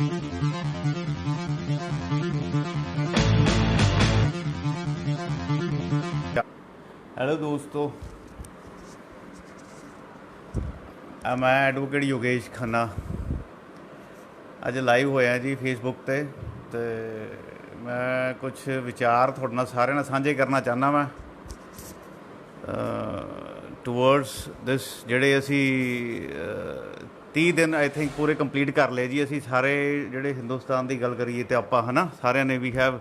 Hello दोस्तों, मैं advocate Yogesh Khanna अज live होया जी फेसबुक ते मैं कुछ विचार थोड़े नाल सारे नाल सांझे करना चाहना। मैं टूवर्ड्स दिस जेड़े असी 30 दिन आई थिंक पूरे कंप्लीट कर ले जी। असी सारे जेड़े हिंदुस्तान की गल करिए तो आपां है ना सारिਆਂ ने we have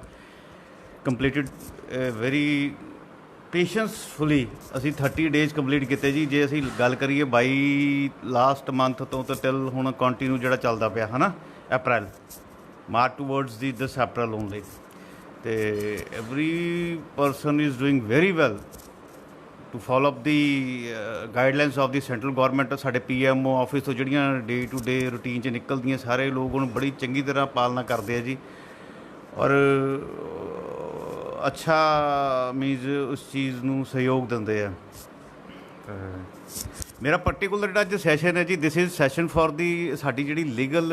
completed very patiently असी 30 डेज कंप्लीट किए जी। जे असी गल करिए 22 लास्ट मंथ तो टिल हुण कंटिन्यू जो चलता पाया है ना April March towards the this April only. तो every person is doing very well to follow up the guidelines of the central government. साढ़े PMO ऑफिस तो जड़ियाँ डे टू डे रूटीन च निकलदियाँ सारे लोग उन्होंने बड़ी चंगी तरह पालना करते हैं जी। और अच्छा मीनस उस चीज़ नूं सहयोग देंदे आ। मेरा पर्टिकुलर जिहड़ा अज सैशन है जी, this is session for the साडी जिहड़ी लीगल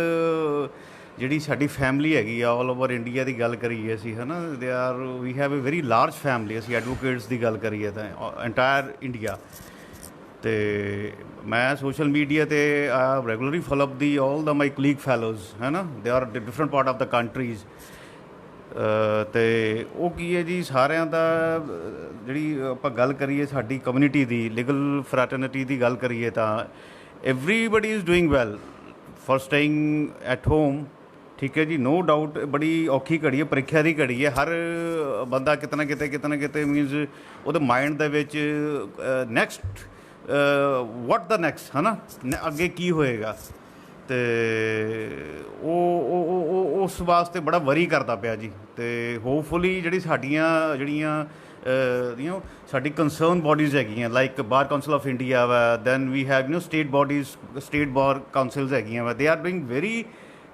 जिहड़ी साडी फैमिली हैगी आ ऑल ओवर इंडिया की गल करिए असी है ना। They are we have a very large family. असी एडवोकेट्स की गल करिए तो एंटायर इंडिया। तो मैं सोशल मीडिया ते रेगुलरली फॉलो अप दी all the my colleague fellows है ना। They are different part of the countries. तो वो की है जी सारिਆਂ ਦਾ ਜਿਹੜੀ ਆਪਾਂ ਗੱਲ ਕਰੀਏ ਸਾਡੀ ਕਮਿਊਨਿਟੀ ਦੀ ਲੀਗਲ ਫਰੈਟਰਨਿਟੀ ਦੀ ਗੱਲ ਕਰੀਏ ਤਾਂ everybody is doing well for staying at home. ठीक है जी, नो डाउट बड़ी औखी घड़ी है, परीक्षा की घड़ी है। हर बंदा कितना किते मीनस वो mind they next what the next है ना, अगे की होएगा। तो उस वास्ते बड़ा वरी करता पाया जी। तो होपफुली जी साडियाँ जड़ियाँ साडी कंसर्न बॉडीज़ हैगियाँ like bar council of India वा, then we have state bodies state bar councils हैगियाँ वा, they are doing very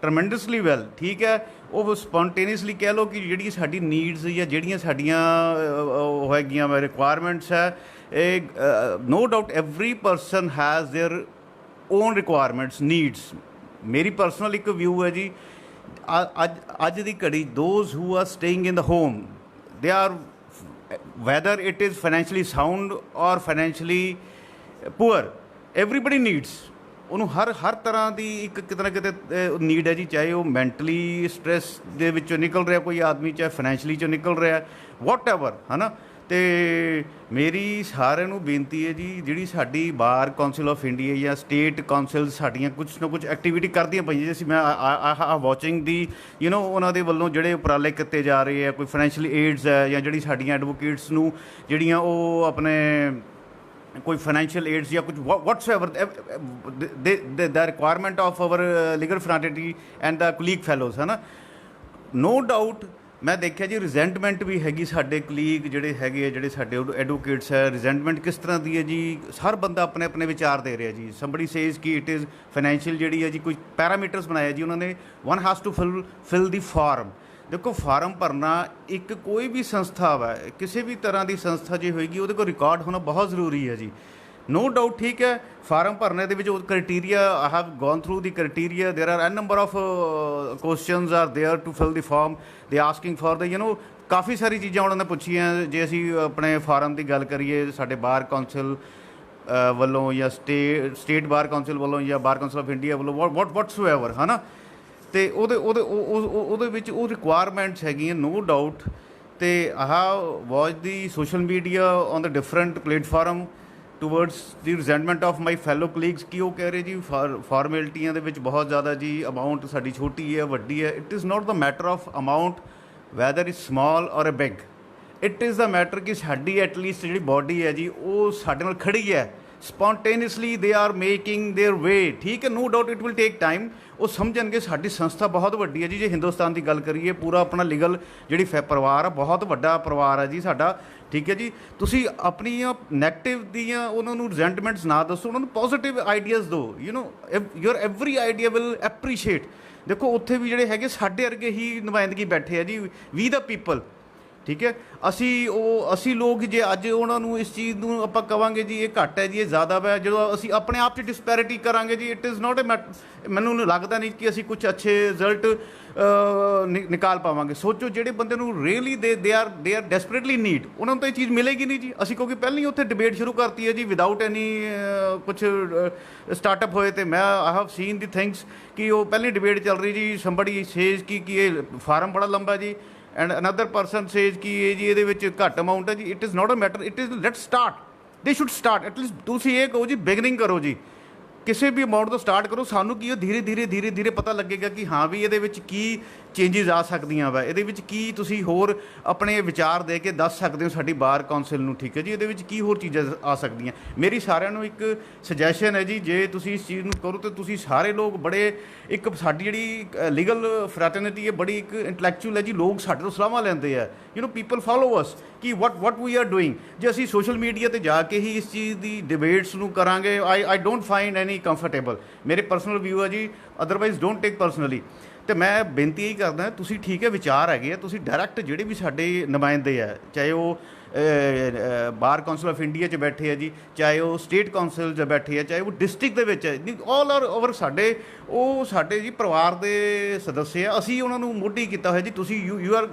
tremendously well. ठीक है, वो स्पॉन्टेनियसली कह लो कि जी साडी नीड्स या जड़ियाँ साडियाँ हैगियाँ वा रिक्वायरमेंट्स है। No doubt every person has their own requirements needs. मेरी पर्सनल एक व्यू है जी, अज की घड़ी those who are staying in the home they are whether it is financially sound और फाइनैंशली पुअर, एवरीबडी नीड्स उन्होंने हर तरह की एक कितना ना किते नीड है जी। चाहे वो मैंटली स्ट्रैस दे विचों निकल रहा कोई आदमी, चाहे फाइनैंशली चो निकल रहा वॉट एवर है ना। तो मेरी सारिਆਂ ਨੂੰ बेनती है जी, जी साडी बार काउंसिल ऑफ इंडिया या स्टेट काउंसिल साड़ियाँ कुछ ना कुछ एक्टिविटी करदियाँ पईयां जिस मैं वॉचिंग दी उन्होंने वल्लों जिहड़े उपराले किए जा रहे हैं, कोई फाइनैंशियल एड्स है या जी साड़ियाँ एडवोकेट्स नूं जिहड़ियां वो अपने कोई फाइनैंशियल एड्स या कुछ what's ever the requirement of our legal fraternity and the colleague fellows है ना। नो डाउट मैं देखा जी रिजेंटमेंट भी हैगी साडे कलीग जिहड़े हैगे जिहड़े साडे एडवोकेट्स है। रिजेंटमेंट किस तरह की है जी, हर बंदा अपने अपने विचार दे रहा जी। समबडी सेज कि इट इज़ फाइनैंशियल जिहड़ी है जी, कोई पैरामीटर्स बनाया जी उन्होंने, one has to fill the form. देखो फार्म भरना एक कोई भी संस्था है, किसी भी तरह की संस्था जो होएगी वो रिकॉर्ड होना बहुत ज़रूरी है जी। नो डाउट ठीक है, फार्म भरने के criteria I have gone through the criteria, there are an number of questions are there to fill the form, they asking for the काफ़ी सारी चीज़ां उन्होंने पूछियाँ। जे असी अपने फार्म की गल करिए साडे बार काउंसिल वालों या स्टेट बार काउंसिल वालों या बार काउंसिल ऑफ इंडिया वालों वट्स एवर है ना। तो वो रिक्वायरमेंट्स हैगियां नो डाउट। तो ah watch the social media on the different platform towards the resentment of my fellow colleagues की वो कह रहे जी फॉर्मेलिटियां दे विच बहुत ज़्यादा जी अमाउंट साडी छोटी है वड्डी है। It is not the matter of amount whether is small or a big, it is the matter कि साडी एटलीस्ट जी बॉडी है जी वो साडे नाल खड़ी है, spontaneously they are making their way. ठीक है, no doubt it will take time. वो समझणगे साडी संस्था बहुत वड्डी है जी। जे हिंदुस्तान की गल करिए पूरा अपना लीगल जिहड़ी परिवार है बहुत वड्डा परिवार है जी साडा। ठीक है जी, तुसी अपनी नैगेटिव दियाँ उन्होंने रिजेंटमेंट्स ना दसो, उन्होंने पॉजिटिव आइडियाज़ दो। Your every idea will appreciate. देखो उत्थे भी जिहड़े हैगे साडे वर्गे ही नुमाइंदगी बैठे है जी, वी द पीपल। ਠੀਕ ਹੈ। ਅਸੀਂ ਲੋਕ ਜੇ ਅੱਜ ਉਹਨਾਂ ਨੂੰ ਇਸ ਚੀਜ਼ ਨੂੰ ਆਪਾਂ ਕਵਾਂਗੇ ਜੀ ਇਹ ਘੱਟ ਹੈ ਜੀ ਇਹ ਜ਼ਿਆਦਾ ਹੈ, ਜਦੋਂ ਅਸੀਂ ਆਪਣੇ ਆਪ 'ਚ ਡਿਸਪੈਰਿਟੀ ਕਰਾਂਗੇ ਜੀ, ਇਟ ਇਜ਼ ਨਾਟ ਮੈਨੂੰ ਲੱਗਦਾ ਨਹੀਂ ਕਿ ਅਸੀਂ ਕੁਝ ਅੱਛੇ ਰਿਜ਼ਲਟ ਨਿਕਾਲ ਪਾਵਾਂਗੇ। ਸੋਚੋ ਜਿਹੜੇ ਬੰਦੇ ਨੂੰ ਰੀਅਲੀ ਦੇ ਆਰ ਡੈਸਪਰੇਟਲੀ ਨੀਡ, ਉਹਨਾਂ ਨੂੰ ਤਾਂ ਇਹ ਚੀਜ਼ ਮਿਲੇਗੀ ਨਹੀਂ ਜੀ। ਅਸੀਂ ਕਿਉਂਕਿ ਪਹਿਲਾਂ ਹੀ ਉੱਥੇ ਡਿਬੇਟ ਸ਼ੁਰੂ ਕਰਤੀ ਹੈ ਜੀ ਵਿਦਆਊਟ ਐਨੀ ਕੁਛ ਸਟਾਰਟਅਪ ਹੋਏ, ਅਤੇ ਮੈਂ ਆਈ ਹੈਵ ਸੀਨ ਦੀ ਥਿੰਗਸ ਕਿ ਉਹ ਪਹਿਲੀ ਡਿਬੇਟ ਚੱਲ ਰਹੀ ਜੀ, ਸਮਬਡੀ ਸੇਜ਼ ਕਿ ਇਹ ਫਾਰਮ ਬੜਾ ਲੰਬਾ ਜੀ, ਐਂਡ ਅਨਦਰ ਪਰਸਨ ਸੇਜ਼ ਕਿ ਇਹ ਜੀ ਇਹਦੇ ਵਿੱਚ ਘੱਟ ਅਮਾਊਂਟ ਹੈ ਜੀ। It is not a matter, it is let start, they should start at least. ਤੁਸੀਂ ਇਹ ਕਹੋ ਜੀ ਬਿਗਨਿੰਗ ਕਰੋ ਜੀ, ਕਿਸੇ ਵੀ ਅਮਾਊਂਟ ਤੋਂ ਸਟਾਰਟ ਕਰੋ। ਸਾਨੂੰ ਕੀ ਉਹ ਧੀਰੇ ਪਤਾ ਲੱਗੇਗਾ ਕਿ ਹਾਂ ਵੀ ਇਹਦੇ ਵਿੱਚ ਕੀ ਚੇਂਜਿਸ ਆ ਸਕਦੀਆਂ ਵਾ, ਇਹਦੇ ਵਿੱਚ ਕੀ ਤੁਸੀਂ ਹੋਰ ਆਪਣੇ ਵਿਚਾਰ ਦੇ ਕੇ ਦੱਸ ਸਕਦੇ ਹੋ ਸਾਡੀ ਬਾਰ ਕੌਂਸਲ ਨੂੰ, ਠੀਕ ਹੈ ਜੀ, ਇਹਦੇ ਵਿੱਚ ਕੀ ਹੋਰ ਚੀਜ਼ਾਂ ਆ ਸਕਦੀਆਂ। ਮੇਰੀ ਸਾਰਿਆਂ ਨੂੰ ਇੱਕ ਸੁਜੈਸ਼ਨ ਹੈ ਜੀ, ਜੇ ਤੁਸੀਂ ਇਸ ਚੀਜ਼ ਨੂੰ ਕਰੋ ਤਾਂ ਤੁਸੀਂ ਸਾਰੇ ਲੋਕ ਬੜੇ, ਇੱਕ ਸਾਡੀ ਜਿਹੜੀ ਲੀਗਲ ਫਰੈਟਰਨਿਟੀ ਹੈ ਬੜੀ ਇੱਕ ਇੰਟੈਲੈਕਚੁਅਲ ਹੈ ਜੀ, ਲੋਕ ਸਾਡੇ ਤੋਂ ਸਲਾਹਾਂ ਲੈਂਦੇ ਆ, ਪੀਪਲ ਫੋਲੋ ਅਸ ਕਿ ਵਾਟ ਵੀ ਆਰ ਡੂਇੰਗ। ਜੇ ਅਸੀਂ ਸੋਸ਼ਲ ਮੀਡੀਆ 'ਤੇ ਜਾ ਕੇ ਹੀ ਇਸ ਚੀਜ਼ ਦੀ ਡਿਬੇਟਸ ਨੂੰ ਕਰਾਂਗੇ, I don't find any comfortable. ਮੇਰੇ ਪਰਸਨਲ ਵਿਊ ਹੈ ਜੀ, ਅਦਰਵਾਈਜ਼ ਡੋਂਟ ਟੇਕ ਪਰਸਨਲੀ। ਅਤੇ ਮੈਂ ਬੇਨਤੀ ਇਹੀ ਕਰਦਾ, ਤੁਸੀਂ ਠੀਕ ਹੈ ਵਿਚਾਰ ਹੈਗੇ ਆ, ਤੁਸੀਂ ਡਾਇਰੈਕਟ ਜਿਹੜੇ ਵੀ ਸਾਡੇ ਨੁਮਾਇੰਦੇ ਆ, ਚਾਹੇ ਉਹ ਬਾਰ ਕੌਂਸਲ ਆਫ ਇੰਡੀਆ 'ਚ ਬੈਠੇ ਆ ਜੀ, ਚਾਹੇ ਉਹ ਸਟੇਟ ਕੌਂਸਲ 'ਚ ਬੈਠੇ ਆ, ਚਾਹੇ ਉਹ ਡਿਸਟ੍ਰਿਕਟ ਦੇ ਵਿੱਚ ਹੈ, ਆਲ ਆਰ ਓਵਰ ਸਾਡੇ ਜੀ ਪਰਿਵਾਰ ਦੇ ਸਦੱਸਿਆ ਆ। ਅਸੀਂ ਉਹਨਾਂ ਨੂੰ ਮੋਢੀ ਕੀਤਾ ਹੋਇਆ ਜੀ, ਤੁਸੀਂ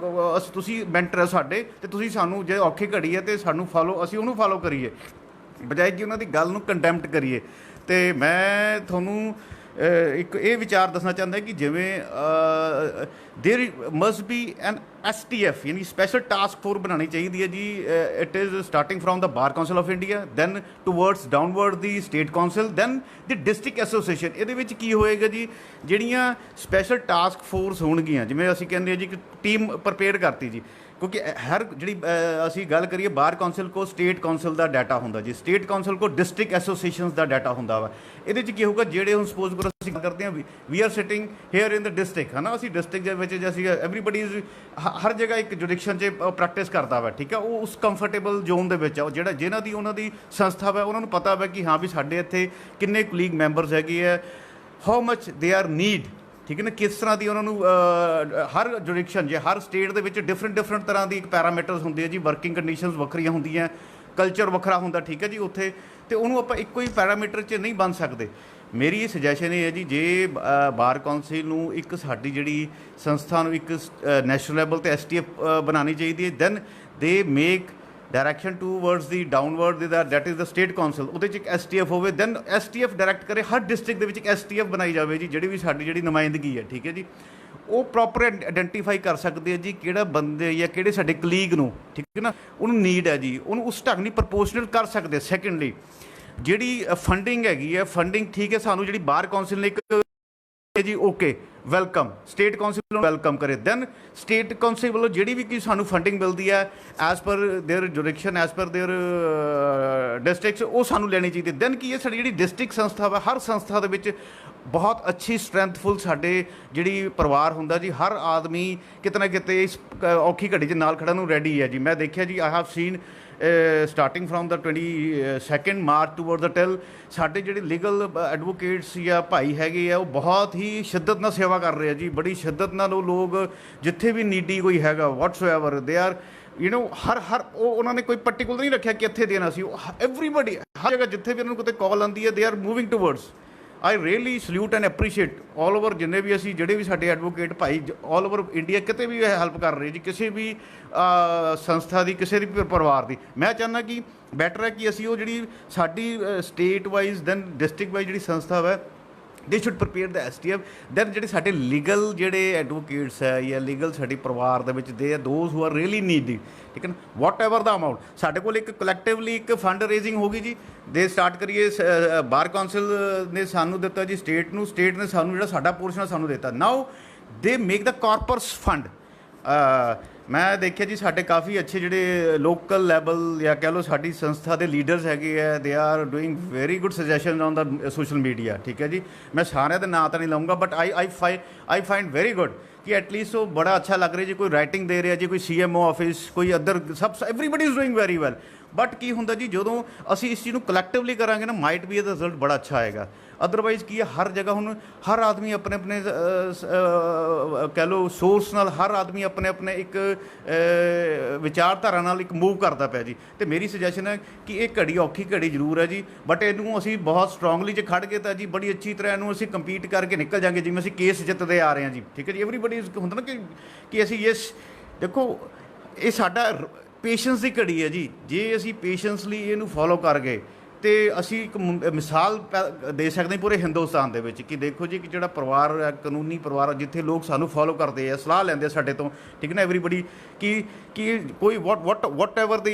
ਤੁਸੀਂ ਮੈਂਟਰ ਹੈ ਸਾਡੇ, ਅਤੇ ਤੁਸੀਂ ਸਾਨੂੰ ਜੇ ਔਖੀ ਘੜੀ ਹੈ ਅਤੇ ਸਾਨੂੰ ਅਸੀਂ ਉਹਨੂੰ ਫੋਲੋ ਕਰੀਏ, ਬਜਾਏ ਕਿ ਉਹਨਾਂ ਦੀ ਗੱਲ ਨੂੰ ਕੰਟੈਂਪਟ ਕਰੀਏ। ਅਤੇ ਮੈਂ ਤੁਹਾਨੂੰ ਇੱਕ ਇਹ ਵਿਚਾਰ ਦੱਸਣਾ ਚਾਹੁੰਦਾ ਕਿ ਜਿਵੇਂ there must be an STF ਯਾਨੀ ਸਪੈਸ਼ਲ ਟਾਸਕ ਫੋਰਸ ਬਣਾਉਣੀ ਚਾਹੀਦੀ ਹੈ ਜੀ। It is starting from the bar council of India, then towards downward the state council, then the district association. ਇਹਦੇ ਵਿੱਚ ਕੀ ਹੋਏਗਾ ਜੀ, ਜਿਹੜੀਆਂ ਸਪੈਸ਼ਲ ਟਾਸਕ ਫੋਰਸ ਹੋਣਗੀਆਂ, ਜਿਵੇਂ ਅਸੀਂ ਕਹਿੰਦੇ ਹਾਂ ਜੀ ਕਿ ਟੀਮ ਪ੍ਰਪੇਅਰ ਕਰਤੀ ਜੀ, ਕਿਉਂਕਿ ਹਰ ਜਿਹੜੀ ਅਸੀਂ ਗੱਲ ਕਰੀਏ ਬਾਰ ਕੌਂਸਲ ਕੋਲ ਸਟੇਟ ਕੌਂਸਲ ਦਾ ਡਾਟਾ ਹੁੰਦਾ ਜੀ, ਸਟੇਟ ਕੌਂਸਲ ਕੋਲ ਡਿਸਟ੍ਰਿਕਟ ਐਸੋਸੀਏਸ਼ਨਸ ਦਾ ਡਾਟਾ ਹੁੰਦਾ ਵਾ। ਇਹਦੇ 'ਚ ਕੀ ਹੋਊਗਾ, ਜਿਹੜੇ ਹੁਣ ਸਪੋਜ਼ ਕਰੋ ਅਸੀਂ ਕਰਦੇ ਹਾਂ we are sitting here in the district, ਹੈ ਨਾ, ਅਸੀਂ ਡਿਸਟ੍ਰਿਕਟ ਦੇ ਵਿੱਚ ਜੇ ਅਸੀਂ ਐਵਰੀਬਡੀ ਇਜ਼ ਹਰ ਜਗ੍ਹਾ ਇੱਕ ਜੁਰਿਕਸ਼ਨ 'ਚ ਪ੍ਰੈਕਟਿਸ ਕਰਦਾ ਵਾ, ਠੀਕ ਹੈ, ਉਹ ਉਸ ਕੰਫਰਟੇਬਲ ਜ਼ੋਨ ਦੇ ਵਿੱਚ ਆ, ਜਿਹਨਾਂ ਦੀ ਉਹਨਾਂ ਦੀ ਸੰਸਥਾ ਵਾ, ਉਹਨਾਂ ਨੂੰ ਪਤਾ ਵਾ ਕਿ ਹਾਂ ਵੀ ਸਾਡੇ ਇੱਥੇ ਕਿੰਨੇ ਕੁਲੀਗ ਮੈਂਬਰਸ ਹੈਗੇ ਆ, how much they are need, ਠੀਕ ਹੈ ਨਾ, ਕਿਸ ਤਰ੍ਹਾਂ ਦੀ ਉਹਨਾਂ ਨੂੰ ਹਰ ਜੁਰਿਕਸ਼ਨ ਜੇ ਹਰ ਸਟੇਟ ਦੇ ਵਿੱਚ ਡਿਫਰੈਂਟ ਤਰ੍ਹਾਂ ਦੀ ਇੱਕ ਪੈਰਾਮੀਟਰਸ ਹੁੰਦੇ ਆ ਜੀ, ਵਰਕਿੰਗ ਕੰਡੀਸ਼ਨਸ ਵੱਖਰੀਆਂ ਹੁੰਦੀਆਂ, ਕਲਚਰ ਵੱਖਰਾ ਹੁੰਦਾ, ਠੀਕ ਹੈ ਜੀ ਉੱਥੇ, ਅਤੇ ਉਹਨੂੰ ਆਪਾਂ ਇੱਕੋ ਹੀ ਪੈਰਾਮੀਟਰ 'ਚ ਨਹੀਂ ਬਣ ਸਕਦੇ। ਮੇਰੀ ਇਹ ਸੁਜੈਸ਼ਨ ਇਹ ਹੈ ਜੀ, ਜੇ ਬਾਰ ਕੌਂਸਲ ਨੂੰ ਇੱਕ ਸਾਡੀ ਜਿਹੜੀ ਸੰਸਥਾ ਨੂੰ ਇੱਕ ਨੈਸ਼ਨਲ ਲੈਵਲ 'ਤੇ STF ਬਣਾਉਣੀ ਚਾਹੀਦੀ ਹੈ, then they make direction towards the downward the that is the state council, ਉਹਦੇ 'ਚ ਇੱਕ STF ਹੋਵੇ, ਦੈਨ STF ਡਾਇਰੈਕਟ ਕਰੇ ਹਰ ਡਿਸਟ੍ਰਿਕਟ ਦੇ ਵਿੱਚ ਇੱਕ STF ਬਣਾਈ ਜਾਵੇ ਜੀ, ਜਿਹੜੀ ਵੀ ਸਾਡੀ ਜਿਹੜੀ ਨੁਮਾਇੰਦਗੀ ਹੈ, ਠੀਕ ਹੈ ਜੀ, ਉਹ ਪ੍ਰੋਪਰ ਆਇਡੈਂਟੀਫਾਈ ਕਰ ਸਕਦੇ ਆ ਜੀ ਕਿਹੜਾ ਬੰਦੇ ਜਾਂ ਕਿਹੜੇ ਸਾਡੇ ਕਲੀਗ ਨੂੰ, ਠੀਕ ਹੈ ਨਾ, ਉਹਨੂੰ ਨੀਡ ਹੈ ਜੀ, ਉਹਨੂੰ ਉਸ ਢੰਗ ਨਾਲ ਪ੍ਰਪੋਰਸ਼ਨਲ ਕਰ ਸਕਦੇ। ਸੈਕੰਡਲੀ ਜਿਹੜੀ ਫੰਡਿੰਗ ਹੈਗੀ ਹੈ, ਫੰਡਿੰਗ ਠੀਕ ਹੈ, ਸਾਨੂੰ ਜਿਹੜੀ ਬਾਰ ਕੌਂਸਲ ਨੇ ਇੱਕ ਜੀ ਓਕੇ ਵੈਲਕਮ, ਸਟੇਟ ਕੌਂਸਲ ਨੂੰ ਵੈਲਕਮ ਕਰੇ, ਦੈਨ ਸਟੇਟ ਕੌਂਸਲ ਵੱਲੋਂ ਜਿਹੜੀ ਵੀ ਸਾਨੂੰ ਫੰਡਿੰਗ ਮਿਲਦੀ ਹੈ as per their jurisdiction, as per their districts, ਉਹ ਸਾਨੂੰ ਲੈਣੀ ਚਾਹੀਦੀ। ਦੈਨ ਕੀ ਹੈ, ਸਾਡੀ ਜਿਹੜੀ ਡਿਸਟ੍ਰਿਕਟ ਸੰਸਥਾ ਵਾ, ਹਰ ਸੰਸਥਾ ਦੇ ਵਿੱਚ ਬਹੁਤ ਅੱਛੀ ਸਟਰੈਂਥਫੁਲ ਸਾਡੇ ਜਿਹੜੀ ਪਰਿਵਾਰ ਹੁੰਦਾ ਜੀ, ਹਰ ਆਦਮੀ ਕਿਤੇ ਨਾ ਕਿਤੇ ਇਸ ਔਖੀ ਘੜੀ 'ਚ ਨਾਲ ਖੜ੍ਹਨ ਨੂੰ ਰੈਡੀ ਹੈ ਜੀ। ਮੈਂ ਦੇਖਿਆ ਜੀ, I have seen starting from the 22 March toward the till, ਸਾਡੇ ਜਿਹੜੇ ਲੀਗਲ ਐਡਵੋਕੇਟਸ ਜਾਂ ਭਾਈ ਹੈਗੇ ਆ, ਉਹ ਬਹੁਤ ਹੀ ਸ਼ਿੱਦਤ ਨਾਲ ਸੇਵਾ ਕਰ ਰਹੇ ਆ ਜੀ, ਬੜੀ ਸ਼ਿੱਦਤ ਨਾਲ ਉਹ ਲੋਕ ਜਿੱਥੇ ਵੀ ਨੀਡੀ ਕੋਈ ਹੈਗਾ ਵਾਟਸੋਐਵਰ ਦੇ ਆਰ ਹਰ ਉਹਨਾਂ ਨੇ ਕੋਈ ਪਰਟੀਕੂਲਰ ਨਹੀਂ ਰੱਖਿਆ ਕਿ ਇੱਥੇ ਦੇਣਾ ਸੀ, ਐਵਰੀਬਡੀ ਹਰ ਜਗ੍ਹਾ ਜਿੱਥੇ ਵੀ ਉਹਨਾਂ ਨੂੰ ਕਿਤੇ ਕਾਲ ਆਉਂਦੀ ਹੈ, they are moving towards. I really salute and appreciate all over ਜਿੰਨੇ ਵੀ ਅਸੀਂ ਜਿਹੜੇ ਵੀ ਸਾਡੇ ਐਡਵੋਕੇਟ ਭਾਈ ਆਲ ਓਵਰ ਇੰਡੀਆ ਕਿਤੇ ਵੀ ਹੈਲਪ ਕਰ ਰਹੇ ਜੀ, ਕਿਸੇ ਵੀ ਸੰਸਥਾ ਦੀ, ਕਿਸੇ ਵੀ ਪਰਿਵਾਰ ਦੀ। ਮੈਂ ਚਾਹੁੰਦਾ ਕਿ ਬੈਟਰ ਹੈ ਕਿ ਅਸੀਂ ਉਹ ਜਿਹੜੀ ਸਾਡੀ state wise then district wise ਜਿਹੜੀ ਸੰਸਥਾ ਹੈ, they should prepare the STF, then ਜਿਹੜੇ ਸਾਡੇ ਲੀਗਲ ਜਿਹੜੇ ਐਡਵੋਕੇਟਸ ਹੈ ਜਾਂ ਲੀਗਲ ਸਾਡੀ ਪਰਿਵਾਰ ਦੇ ਵਿੱਚ ਦੇ ਦੋਜ਼ ਹੂ ਆਰ ਰੀਅਲੀ ਨੀਡੀ, ਠੀਕ ਹੈ ਨਾ, ਵਾਟ ਐਵਰ ਦਾ ਅਮਾਊਂਟ, ਸਾਡੇ ਕੋਲ ਇੱਕ ਕਲੈਕਟਿਵਲੀ ਇੱਕ ਫੰਡ ਰੇਜ਼ਿੰਗ ਹੋ ਗਈ ਜੀ, ਦੇ ਸਟਾਰਟ ਕਰੀਏ। ਬਾਰ ਕੌਂਸਲ ਨੇ ਸਾਨੂੰ ਦਿੱਤਾ ਜੀ ਸਟੇਟ ਨੂੰ, ਸਟੇਟ ਨੇ ਸਾਨੂੰ ਜਿਹੜਾ ਸਾਡਾ ਪੋਰਸ਼ਨ ਸਾਨੂੰ ਦਿੱਤਾ, ਨਾਓ ਦੇ ਮੇਕ ਦਾ ਕਾਰਪਸ ਫੰਡ। ਮੈਂ ਦੇਖਿਆ ਜੀ ਸਾਡੇ ਕਾਫੀ ਅੱਛੇ ਜਿਹੜੇ ਲੋਕਲ ਲੈਵਲ ਜਾਂ ਕਹਿ ਲਓ ਸਾਡੀ ਸੰਸਥਾ ਦੇ ਲੀਡਰਸ ਹੈਗੇ ਆ, ਦੇ are doing very good suggestion on the social media, ਠੀਕ ਹੈ ਜੀ। ਮੈਂ ਸਾਰਿਆਂ ਦੇ ਨਾਂ ਤਾਂ ਨਹੀਂ ਲਊਂਗਾ, but I find very good ਕਿ ਐਟਲੀਸਟ ਉਹ ਬੜਾ ਅੱਛਾ ਲੱਗ ਰਿਹਾ ਜੀ, ਕੋਈ ਰਾਈਟਿੰਗ ਦੇ ਰਿਹਾ ਜੀ, ਕੋਈ CMO ਆਫਿਸ, ਕੋਈ ਅਦਰ, ਸਭ everybody is doing very well. But ਕੀ ਹੁੰਦਾ ਜੀ, ਜਦੋਂ ਅਸੀਂ ਇਸ ਚੀਜ਼ ਨੂੰ ਕਲੈਕਟਿਵਲੀ ਕਰਾਂਗੇ ਨਾ, ਮਾਈਟ ਵੀ ਇਹਦਾ ਰਿਜ਼ਲਟ ਬੜਾ ਅੱਛਾ ਆਏਗਾ। ਅਦਰਵਾਈਜ਼ ਕੀ ਹੈ, ਹਰ ਜਗ੍ਹਾ ਹੁਣ ਹਰ ਆਦਮੀ ਆਪਣੇ ਆਪਣੇ ਕਹਿ ਲਓ ਸੋਰਸ ਨਾਲ, ਹਰ ਆਦਮੀ ਆਪਣੇ ਆਪਣੇ ਇੱਕ ਵਿਚਾਰਧਾਰਾ ਨਾਲ ਇੱਕ ਮੂਵ ਕਰਦਾ ਪਿਆ ਜੀ। ਅਤੇ ਮੇਰੀ ਸੁਜੈਸ਼ਨ ਹੈ ਕਿ ਇਹ ਘੜੀ ਔਖੀ ਘੜੀ ਜ਼ਰੂਰ ਹੈ ਜੀ, ਬਟ ਇਹਨੂੰ ਅਸੀਂ ਬਹੁਤ ਸਟਰੋਂਗਲੀ ਜੇ ਖੜ੍ਹ ਗਏ ਤਾਂ ਜੀ ਬੜੀ ਅੱਛੀ ਤਰ੍ਹਾਂ ਇਹਨੂੰ ਅਸੀਂ ਕੰਪੀਟ ਕਰਕੇ ਨਿਕਲ ਜਾਂਗੇ, ਜਿਵੇਂ ਅਸੀਂ ਕੇਸ ਜਿੱਤਦੇ ਆ ਰਹੇ ਹਾਂ ਜੀ। ਠੀਕ ਹੈ ਜੀ, ਐਵਰੀਬਡੀ ਹੁੰਦਾ ਨਾ ਕਿ ਅਸੀਂ ਯੈਸ, ਦੇਖੋ ਇਹ ਸਾਡਾ ਪੇਸ਼ੈਂਸ ਦੀ ਘੜੀ ਹੈ ਜੀ। ਜੇ ਅਸੀਂ ਪੇਸ਼ੈਂਸਲੀ ਇਹਨੂੰ ਫੋਲੋ ਕਰ ਗਏ ਅਤੇ ਅਸੀਂ ਇੱਕ ਮਿਸਾਲ ਦੇ ਸਕਦੇ ਹਾਂ ਪੂਰੇ ਹਿੰਦੁਸਤਾਨ ਦੇ ਵਿੱਚ ਕਿ ਦੇਖੋ ਜੀ ਕਿ ਜਿਹੜਾ ਪਰਿਵਾਰ ਹੈ, ਕਾਨੂੰਨੀ ਪਰਿਵਾਰ, ਜਿੱਥੇ ਲੋਕ ਸਾਨੂੰ ਫੋਲੋ ਕਰਦੇ ਆ, ਸਲਾਹ ਲੈਂਦੇ ਸਾਡੇ ਤੋਂ, ਠੀਕ ਨਾ, ਐਵਰੀਬਡੀ ਕਿ ਕੋਈ ਵਟ ਐਵਰ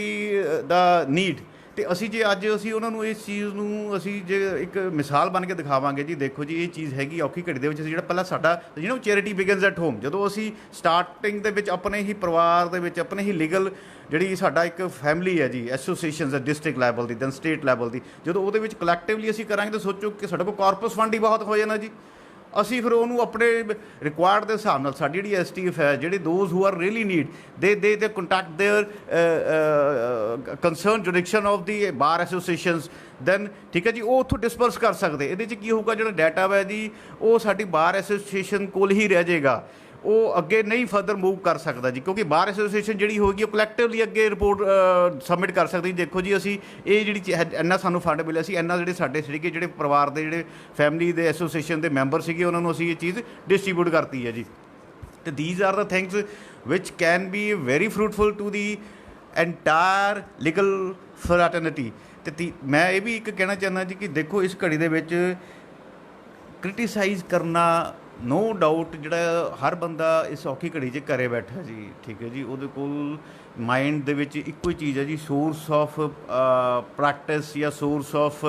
ਦਾ ਨੀਡ, ਅਤੇ ਅਸੀਂ ਜੇ ਅੱਜ ਅਸੀਂ ਉਹਨਾਂ ਨੂੰ ਇਸ ਚੀਜ਼ ਨੂੰ ਅਸੀਂ ਜੇ ਇੱਕ ਮਿਸਾਲ ਬਣ ਕੇ ਦਿਖਾਵਾਂਗੇ ਜੀ, ਦੇਖੋ ਜੀ ਇਹ ਚੀਜ਼ ਹੈਗੀ ਔਖੀ ਘੜੀ ਦੇ ਵਿੱਚ। ਅਸੀਂ ਜਿਹੜਾ ਪਹਿਲਾਂ ਸਾਡਾ ਚੈਰਿਟੀ ਬਿਗਨਸ ਐਟ ਹੋਮ, ਜਦੋਂ ਅਸੀਂ ਸਟਾਰਟਿੰਗ ਦੇ ਵਿੱਚ ਆਪਣੇ ਹੀ ਪਰਿਵਾਰ ਦੇ ਵਿੱਚ ਆਪਣੇ ਹੀ ਲੀਗਲ ਜਿਹੜੀ ਸਾਡਾ ਇੱਕ ਫੈਮਿਲੀ ਹੈ ਜੀ, ਐਸੋਸੀਏਸ਼ਨਸ ਹੈ ਡਿਸਟ੍ਰਿਕਟ ਲੈਵਲ ਦੀ, ਦੈਨ ਸਟੇਟ ਲੈਵਲ ਦੀ, ਜਦੋਂ ਉਹਦੇ ਵਿੱਚ ਕਲੈਕਟਿਵਲੀ ਅਸੀਂ ਕਰਾਂਗੇ ਤਾਂ ਸੋਚੋ ਕਿ ਸਾਡੇ ਕੋਲ ਕਾਰਪਸ ਫੰਡ ਹੀ ਬਹੁਤ ਹੋ ਜਾਣਾ ਜੀ। ਅਸੀਂ ਫਿਰ ਉਹਨੂੰ ਆਪਣੇ ਰਿਕੁਆਇਰਡ ਦੇ ਹਿਸਾਬ ਨਾਲ ਸਾਡੀ ਜਿਹੜੀ STF ਹੈ, ਜਿਹੜੇ those who are really need the contact their concern jurisdiction of the bar associations, then ਠੀਕ ਹੈ ਜੀ, ਉਹ ਉੱਥੋਂ ਡਿਸਪਰਸ ਕਰ ਸਕਦੇ। ਇਹਦੇ 'ਚ ਕੀ ਹੋਊਗਾ, ਜਿਹੜਾ ਡਾਟਾ ਹੈ ਜੀ ਉਹ ਸਾਡੀ ਬਾਰ ਐਸੋਸੀਏਸ਼ਨ ਕੋਲ ਹੀ ਰਹਿ ਜਾਏਗਾ, ਉਹ ਅੱਗੇ ਨਹੀਂ ਫਰਦਰ ਮੂਵ ਕਰ ਸਕਦਾ ਜੀ, ਕਿਉਂਕਿ ਬਾਰ ਐਸੋਸੀਏਸ਼ਨ ਜਿਹੜੀ ਹੋਏਗੀ ਉਹ ਕਲੈਕਟਿਵਲੀ ਅੱਗੇ ਰਿਪੋਰਟ ਸਬਮਿਟ ਕਰ ਸਕਦੀ। ਦੇਖੋ ਜੀ ਅਸੀਂ ਇਹ ਜਿਹੜੀ ਇੰਨਾ ਸਾਨੂੰ ਫੰਡ ਮਿਲਿਆ ਸੀ, ਇੰਨਾ ਜਿਹੜੇ ਸਾਡੇ ਸੀਗੇ ਜਿਹੜੇ ਪਰਿਵਾਰ ਦੇ ਜਿਹੜੇ ਫੈਮਿਲੀ ਦੇ ਐਸੋਸੀਏਸ਼ਨ ਦੇ ਮੈਂਬਰ ਸੀਗੇ, ਉਹਨਾਂ ਨੂੰ ਅਸੀਂ ਇਹ ਚੀਜ਼ ਡਿਸਟਰੀਬਿਊਟ ਕਰਤੀ ਹੈ ਜੀ। ਅਤੇ these are the things which can be very fruitful to the entire legal fraternity. ਅਤੇ ਮੈਂ ਇਹ ਵੀ ਇੱਕ ਕਹਿਣਾ ਚਾਹੁੰਦਾ ਜੀ ਕਿ ਦੇਖੋ ਇਸ ਘੜੀ ਦੇ ਵਿੱਚ ਕ੍ਰਿਟੀਸਾਈਜ਼ ਕਰਨਾ ਨੋ ਡਾਊਟ, ਜਿਹੜਾ ਹਰ ਬੰਦਾ ਇਸ ਔਖੀ ਘੜੀ 'ਚ ਘਰੇ ਬੈਠਾ ਜੀ, ਠੀਕ ਹੈ ਜੀ, ਉਹਦੇ ਕੋਲ ਮਾਈਂਡ ਦੇ ਵਿੱਚ ਇੱਕੋ ਹੀ ਚੀਜ਼ ਹੈ ਜੀ, ਸੋਰਸ ਆਫ ਪ੍ਰੈਕਟਿਸ ਜਾਂ ਸੋਰਸ ਆਫ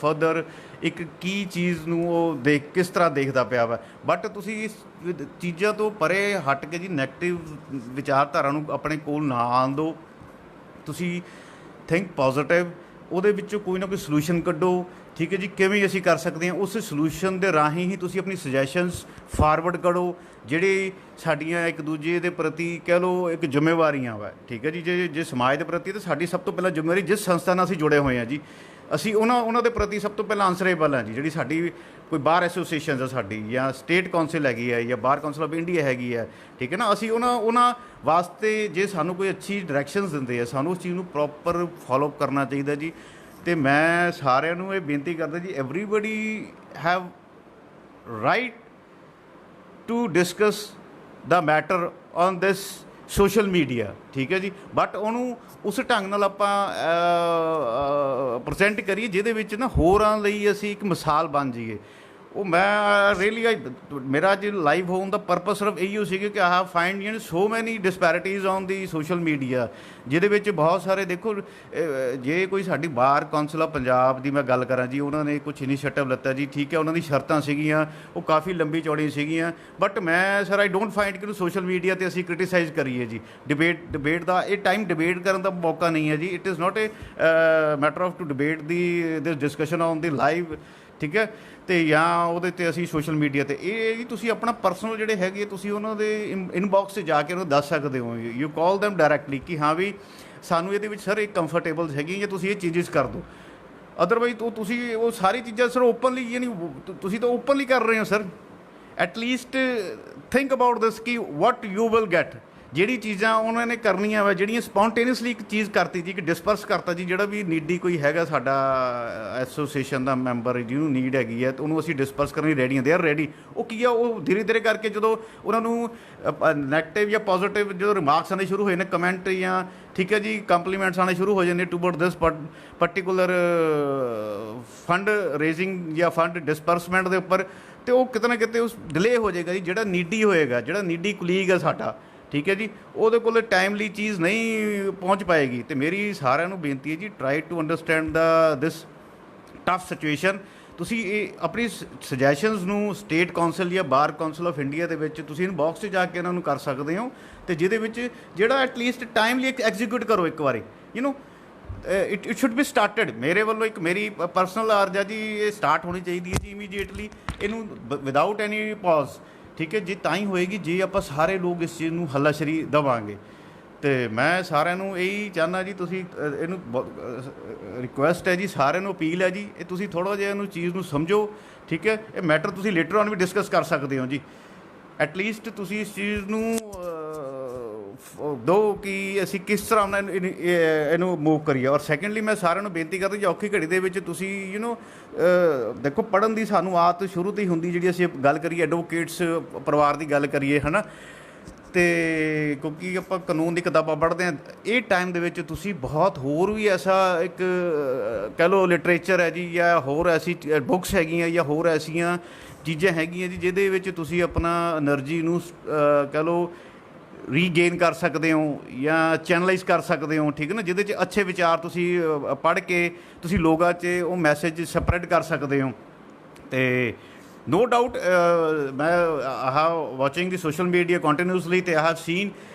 ਫਰਦਰ ਇੱਕ ਕੀ ਚੀਜ਼ ਨੂੰ ਉਹ ਕਿਸ ਤਰ੍ਹਾਂ ਦੇਖਦਾ ਪਿਆ ਵਾ। ਬਟ ਤੁਸੀਂ ਇਸ ਚੀਜ਼ਾਂ ਤੋਂ ਪਰੇ ਹਟ ਕੇ ਜੀ ਨੈਗੇਟਿਵ ਵਿਚਾਰਧਾਰਾ ਨੂੰ ਆਪਣੇ ਕੋਲ ਨਾ ਆਉਣ ਦਿਓ। ਤੁਸੀਂ ਥਿੰਕ ਪੋਜ਼ੀਟਿਵ, ਉਹਦੇ ਵਿੱਚੋਂ ਕੋਈ ਨਾ ਕੋਈ ਸੋਲੂਸ਼ਨ ਕੱਢੋ, ਠੀਕ ਹੈ ਜੀ, ਕਿਵੇਂ ਅਸੀਂ ਕਰ ਸਕਦੇ ਹਾਂ, ਉਸ ਸੋਲੂਸ਼ਨ ਦੇ ਰਾਹੀਂ ਹੀ ਤੁਸੀਂ ਆਪਣੀ ਸੁਜੈਸ਼ਨਸ ਫਾਰਵਰਡ ਕਰੋ, ਜਿਹੜੇ ਸਾਡੀਆਂ ਇੱਕ ਦੂਜੇ ਦੇ ਪ੍ਰਤੀ ਕਹਿ ਲਓ ਇੱਕ ਜ਼ਿੰਮੇਵਾਰੀਆਂ ਵਾ, ਠੀਕ ਹੈ ਜੀ। ਜੇ ਸਮਾਜ ਦੇ ਪ੍ਰਤੀ ਤਾਂ ਸਾਡੀ ਸਭ ਤੋਂ ਪਹਿਲਾਂ ਜ਼ਿੰਮੇਵਾਰੀ, ਜਿਸ ਸੰਸਥਾ ਨਾਲ ਅਸੀਂ ਜੁੜੇ ਹੋਏ ਹਾਂ ਜੀ, ਅਸੀਂ ਉਹਨਾਂ ਦੇ ਪ੍ਰਤੀ ਸਭ ਤੋਂ ਪਹਿਲਾਂ ਆਨਸਰੇਬਲ ਹਾਂ ਜੀ। ਜਿਹੜੀ ਸਾਡੀ ਕੋਈ ਬਾਰ ਐਸੋਸੀਏਸ਼ਨ ਹੈ ਸਾਡੀ, ਜਾਂ ਸਟੇਟ ਕੌਂਸਲ ਹੈਗੀ ਹੈ, ਜਾਂ ਬਾਰ ਕੌਂਸਲ ਆਫ ਇੰਡੀਆ ਹੈਗੀ ਹੈ, ਠੀਕ ਹੈ ਨਾ, ਅਸੀਂ ਉਹਨਾਂ ਵਾਸਤੇ ਜੇ ਸਾਨੂੰ ਕੋਈ ਅੱਛੀ ਡਾਇਰੈਕਸ਼ਨਸ ਦਿੰਦੇ ਆ, ਸਾਨੂੰ ਉਸ ਚੀਜ਼ ਨੂੰ ਪ੍ਰੋਪਰ ਫੋਲੋ ਕਰਨਾ ਚਾਹੀਦਾ ਜੀ। ਅਤੇ ਮੈਂ ਸਾਰਿਆਂ ਨੂੰ ਇਹ ਬੇਨਤੀ ਕਰਦਾ ਜੀ, everybody have right to discuss the matter on this social media, ਠੀਕ ਹੈ ਜੀ, ਬਟ ਉਹਨੂੰ ਉਸ ਢੰਗ ਨਾਲ ਆਪਾਂ ਪ੍ਰਜੈਂਟ ਕਰੀਏ ਜਿਹਦੇ ਵਿੱਚ ਨਾ ਹੋਰਾਂ ਲਈ ਅਸੀਂ ਇੱਕ ਮਿਸਾਲ ਬਣ ਜਾਈਏ। ਉਹ ਮੈਂ ਰੀਅਲੀ ਮੇਰਾ ਅੱਜ ਲਾਈਵ ਹੋਣ ਦਾ ਪਰਪਸ ਸਿਰਫ ਇਹੀ ਸੀਗਾ ਕਿ ਆਈ ਹੈਵ ਫਾਈਂਡ ਸੋ ਮੈਨੀ ਡਿਸਪੈਰਿਟੀਜ਼ ਔਨ ਦੀ ਸੋਸ਼ਲ ਮੀਡੀਆ, ਜਿਹਦੇ ਵਿੱਚ ਬਹੁਤ ਸਾਰੇ ਦੇਖੋ, ਜੇ ਕੋਈ ਸਾਡੀ ਬਾਰ ਕੌਂਸਲ ਆਫ ਪੰਜਾਬ ਦੀ ਮੈਂ ਗੱਲ ਕਰਾਂ ਜੀ, ਉਹਨਾਂ ਨੇ ਕੁਛ ਇਨੀਸ਼ੀਏਟਿਵ ਲਿੱਤਾ ਜੀ, ਠੀਕ ਹੈ, ਉਹਨਾਂ ਦੀ ਸ਼ਰਤਾਂ ਸੀਗੀਆਂ ਉਹ ਕਾਫੀ ਲੰਬੀ ਚੌੜੀਆਂ ਸੀਗੀਆਂ, ਬਟ ਮੈਂ ਸਰ ਆਈ ਡੋਂਟ ਫਾਈਂਡ ਕਿ ਸੋਸ਼ਲ ਮੀਡੀਆ 'ਤੇ ਅਸੀਂ ਕ੍ਰਿਟੀਸਾਈਜ਼ ਕਰੀਏ ਜੀ। ਡਿਬੇਟ ਦਾ ਇਹ ਟਾਈਮ ਡਿਬੇਟ ਕਰਨ ਦਾ ਮੌਕਾ ਨਹੀਂ ਹੈ ਜੀ। It is not a matter of to debate this discussion on the live, ਠੀਕ ਹੈ, ਅਤੇ ਜਾਂ ਉਹਦੇ 'ਤੇ ਅਸੀਂ ਸੋਸ਼ਲ ਮੀਡੀਆ 'ਤੇ ਇਹ ਜੀ ਤੁਸੀਂ ਆਪਣਾ ਪਰਸਨਲ ਜਿਹੜੇ ਹੈਗੇ ਤੁਸੀਂ ਉਹਨਾਂ ਦੇ ਇਨਬਾਕਸ 'ਚ ਜਾ ਕੇ ਉਹਨੂੰ ਦੱਸ ਸਕਦੇ ਹੋ, ਯੂ ਕਾਲ ਦੈਮ ਡਾਇਰੈਕਟਲੀ ਕਿ ਹਾਂ ਵੀ ਸਾਨੂੰ ਇਹਦੇ ਵਿੱਚ ਸਰ ਇਹ ਕੰਫਰਟੇਬਲ ਹੈਗੀ ਜਾਂ ਤੁਸੀਂ ਇਹ ਚੇਂਜਿਸ ਕਰ ਦਿਓ। ਅਦਰਵਾਈਜ਼ ਤੁਸੀਂ ਉਹ ਸਾਰੀ ਚੀਜ਼ਾਂ ਸਰ ਓਪਨਲੀ, ਯਾਨੀ ਤੁਸੀਂ ਤਾਂ ਓਪਨਲੀ ਕਰ ਰਹੇ ਹੋ sir. At least think about this ਕਿ ਵਾਟ ਯੂ ਵਿਲ ਗੈਟ। ਜਿਹੜੀ ਚੀਜ਼ਾਂ ਉਹਨਾਂ ਨੇ ਕਰਨੀਆਂ ਵਾ, ਜਿਹੜੀਆਂ ਸਪੌਂਟੇਨੀਅਸਲੀ ਇੱਕ ਚੀਜ਼ ਕਰਤੀ ਜੀ ਕਿ ਡਿਸਪਰਸ ਕਰਤਾ ਜੀ, ਜਿਹੜਾ ਵੀ ਨੀਡੀ ਕੋਈ ਹੈਗਾ ਸਾਡਾ ਐਸੋਸੀਏਸ਼ਨ ਦਾ ਮੈਂਬਰ ਜਿਹਨੂੰ ਨੀਡ ਹੈਗੀ ਹੈ ਤਾਂ ਉਹਨੂੰ ਅਸੀਂ ਡਿਸਪਰਸ ਕਰਨ ਲਈ ਰੈਡੀ ਹਾਂ, ਦੇ ਆਰ ਰੈਡੀ। ਉਹ ਕੀ ਆ, ਉਹ ਧੀਰੇ ਧੀਰੇ ਕਰਕੇ ਜਦੋਂ ਉਹਨਾਂ ਨੂੰ ਨੈਗੇਟਿਵ ਜਾਂ ਪੋਜ਼ੀਟਿਵ ਜਦੋਂ ਰਿਮਾਰਕਸ ਆਉਣੇ ਸ਼ੁਰੂ ਹੋਏ ਨੇ, ਕਮੈਂਟ ਜਾਂ ਠੀਕ ਹੈ ਜੀ ਕੰਪਲੀਮੈਂਟਸ ਆਉਣੇ ਸ਼ੁਰੂ ਹੋ ਜਾਂਦੇ ਟੂਵਰਡ ਦਿਸ ਪਰਟੀਕੂਲਰ ਫੰਡ ਰੇਜ਼ਿੰਗ ਜਾਂ ਫੰਡ ਡਿਸਪਰਸਮੈਂਟ ਦੇ ਉੱਪਰ, ਅਤੇ ਉਹ ਕਿਤੇ ਨਾ ਕਿਤੇ ਉਸ ਡਿਲੇ ਹੋ ਜਾਏਗਾ ਜੀ। ਜਿਹੜਾ ਨੀਡੀ ਹੋਏਗਾ, ਜਿਹੜਾ ਨੀਡੀ ਕੁਲੀਗ ਹੈ ਸਾਡਾ, ਠੀਕ ਹੈ ਜੀ, ਉਹਦੇ ਕੋਲ ਟਾਈਮਲੀ ਚੀਜ਼ ਨਹੀਂ ਪਹੁੰਚ ਪਾਏਗੀ। ਅਤੇ ਮੇਰੀ ਸਾਰਿਆਂ ਨੂੰ ਬੇਨਤੀ ਹੈ ਜੀ, try to understand this tough situation. ਤੁਸੀਂ ਇਹ ਆਪਣੀ ਸੁਜੈਸ਼ਨਸ ਨੂੰ ਸਟੇਟ ਕੌਂਸਲ ਜਾਂ ਬਾਰ ਕੌਂਸਲ ਆਫ ਇੰਡੀਆ ਦੇ ਵਿੱਚ ਤੁਸੀਂ ਇਨਬਾਕਸ 'ਚ ਜਾ ਕੇ ਇਹਨਾਂ ਨੂੰ ਕਰ ਸਕਦੇ ਹੋ, ਅਤੇ ਜਿਹਦੇ ਵਿੱਚ ਜਿਹੜਾ ਐਟਲੀਸਟ ਟਾਈਮਲੀ ਐਗਜ਼ੀਕਿਊਟ ਕਰੋ ਇੱਕ ਵਾਰੀ, ਇਟ ਸ਼ੁੱਡ ਬੀ ਸਟਾਰਟਡ। ਮੇਰੇ ਵੱਲੋਂ ਇੱਕ ਮੇਰੀ ਪਰਸਨਲ ਅਰਜ਼ ਹੈ ਜੀ, ਇਹ ਸਟਾਰਟ ਹੋਣੀ ਚਾਹੀਦੀ ਹੈ ਜੀ ਇਮੀਡੀਏਟਲੀ, ਇਹਨੂੰ ਵਿਦਾਊਟ ਐਨੀ ਪੌਜ਼, ਠੀਕ ਹੈ ਜੀ, ਤਾਂ ਹੀ ਹੋਏਗੀ ਜੇ ਆਪਾਂ ਸਾਰੇ ਲੋਕ ਇਸ ਚੀਜ਼ ਨੂੰ ਹੱਲਾਸ਼ੇਰੀ ਦੇਵਾਂਗੇ। ਤੇ ਮੈਂ ਸਾਰਿਆਂ ਨੂੰ ਇਹੀ ਚਾਹੁੰਦਾ ਜੀ, ਤੁਸੀਂ ਇਹਨੂੰ ਰਿਕੁਐਸਟ ਹੈ ਜੀ, ਸਾਰਿਆਂ ਨੂੰ ਅਪੀਲ ਹੈ ਜੀ, ਇਹ ਤੁਸੀਂ ਥੋੜ੍ਹਾ ਜਿਹਾ ਇਹਨੂੰ ਚੀਜ਼ ਨੂੰ ਸਮਝੋ, ਠੀਕ ਹੈ। ਇਹ ਮੈਟਰ ਤੁਸੀਂ ਲੇਟਰ ਔਨ ਵੀ ਡਿਸਕਸ ਕਰ ਸਕਦੇ ਹੋ ਜੀ। ਐਟਲੀਸਟ ਤੁਸੀਂ ਇਸ ਚੀਜ਼ ਨੂੰ ਦਿਓ ਕਿ ਅਸੀਂ ਕਿਸ ਤਰ੍ਹਾਂ ਨਾਲ ਇਹਨੂੰ ਮੂਵ ਕਰੀਏ। ਔਰ ਸੈਕੰਡਲੀ ਮੈਂ ਸਾਰਿਆਂ ਨੂੰ ਬੇਨਤੀ ਕਰਦਾ ਜੀ, ਔਖੀ ਘੜੀ ਦੇ ਵਿੱਚ ਤੁਸੀਂ ਦੇਖੋ, ਪੜ੍ਹਨ ਦੀ ਸਾਨੂੰ ਆਦਤ ਸ਼ੁਰੂ ਤੋਂ ਹੀ ਹੁੰਦੀ, ਜਿਹੜੀ ਅਸੀਂ ਗੱਲ ਕਰੀਏ ਐਡਵੋਕੇਟਸ ਪਰਿਵਾਰ ਦੀ ਗੱਲ ਕਰੀਏ, ਹੈ ਨਾ, ਅਤੇ ਕਿਉਂਕਿ ਆਪਾਂ ਕਾਨੂੰਨ ਦੀ ਕਿਤਾਬਾਂ ਪੜ੍ਹਦੇ ਹਾਂ, ਇਹ ਟਾਈਮ ਦੇ ਵਿੱਚ ਤੁਸੀਂ ਬਹੁਤ ਹੋਰ ਵੀ ਐਸਾ ਇੱਕ ਕਹਿ ਲਓ ਲਿਟਰੇਚਰ ਹੈ ਜੀ, ਜਾਂ ਹੋਰ ਐਸੀ ਬੁੱਕਸ ਹੈਗੀਆਂ, ਜਾਂ ਹੋਰ ਐਸੀਆਂ ਚੀਜ਼ਾਂ ਹੈਗੀਆਂ ਜੀ, ਜਿਹਦੇ ਵਿੱਚ ਤੁਸੀਂ ਆਪਣਾ એનર્ਜੀ ਨੂੰ ਕਹਿ ਲਓ ਰੀਗੇਨ ਕਰ ਸਕਦੇ ਹੋ ਜਾਂ ਚੈਨਲਾਈਜ਼ ਕਰ ਸਕਦੇ ਹੋ, ਠੀਕ ਹੈ ਨਾ, ਜਿਹਦੇ 'ਚ ਅੱਛੇ ਵਿਚਾਰ ਤੁਸੀਂ ਪੜ੍ਹ ਕੇ ਤੁਸੀਂ ਲੋਕਾਂ 'ਚ ਉਹ ਮੈਸੇਜ ਸਪਰੈਡ ਕਰ ਸਕਦੇ ਹੋ। ਅਤੇ no doubt ਮੈਂ watching the social media continuously, ਤੇ I have seen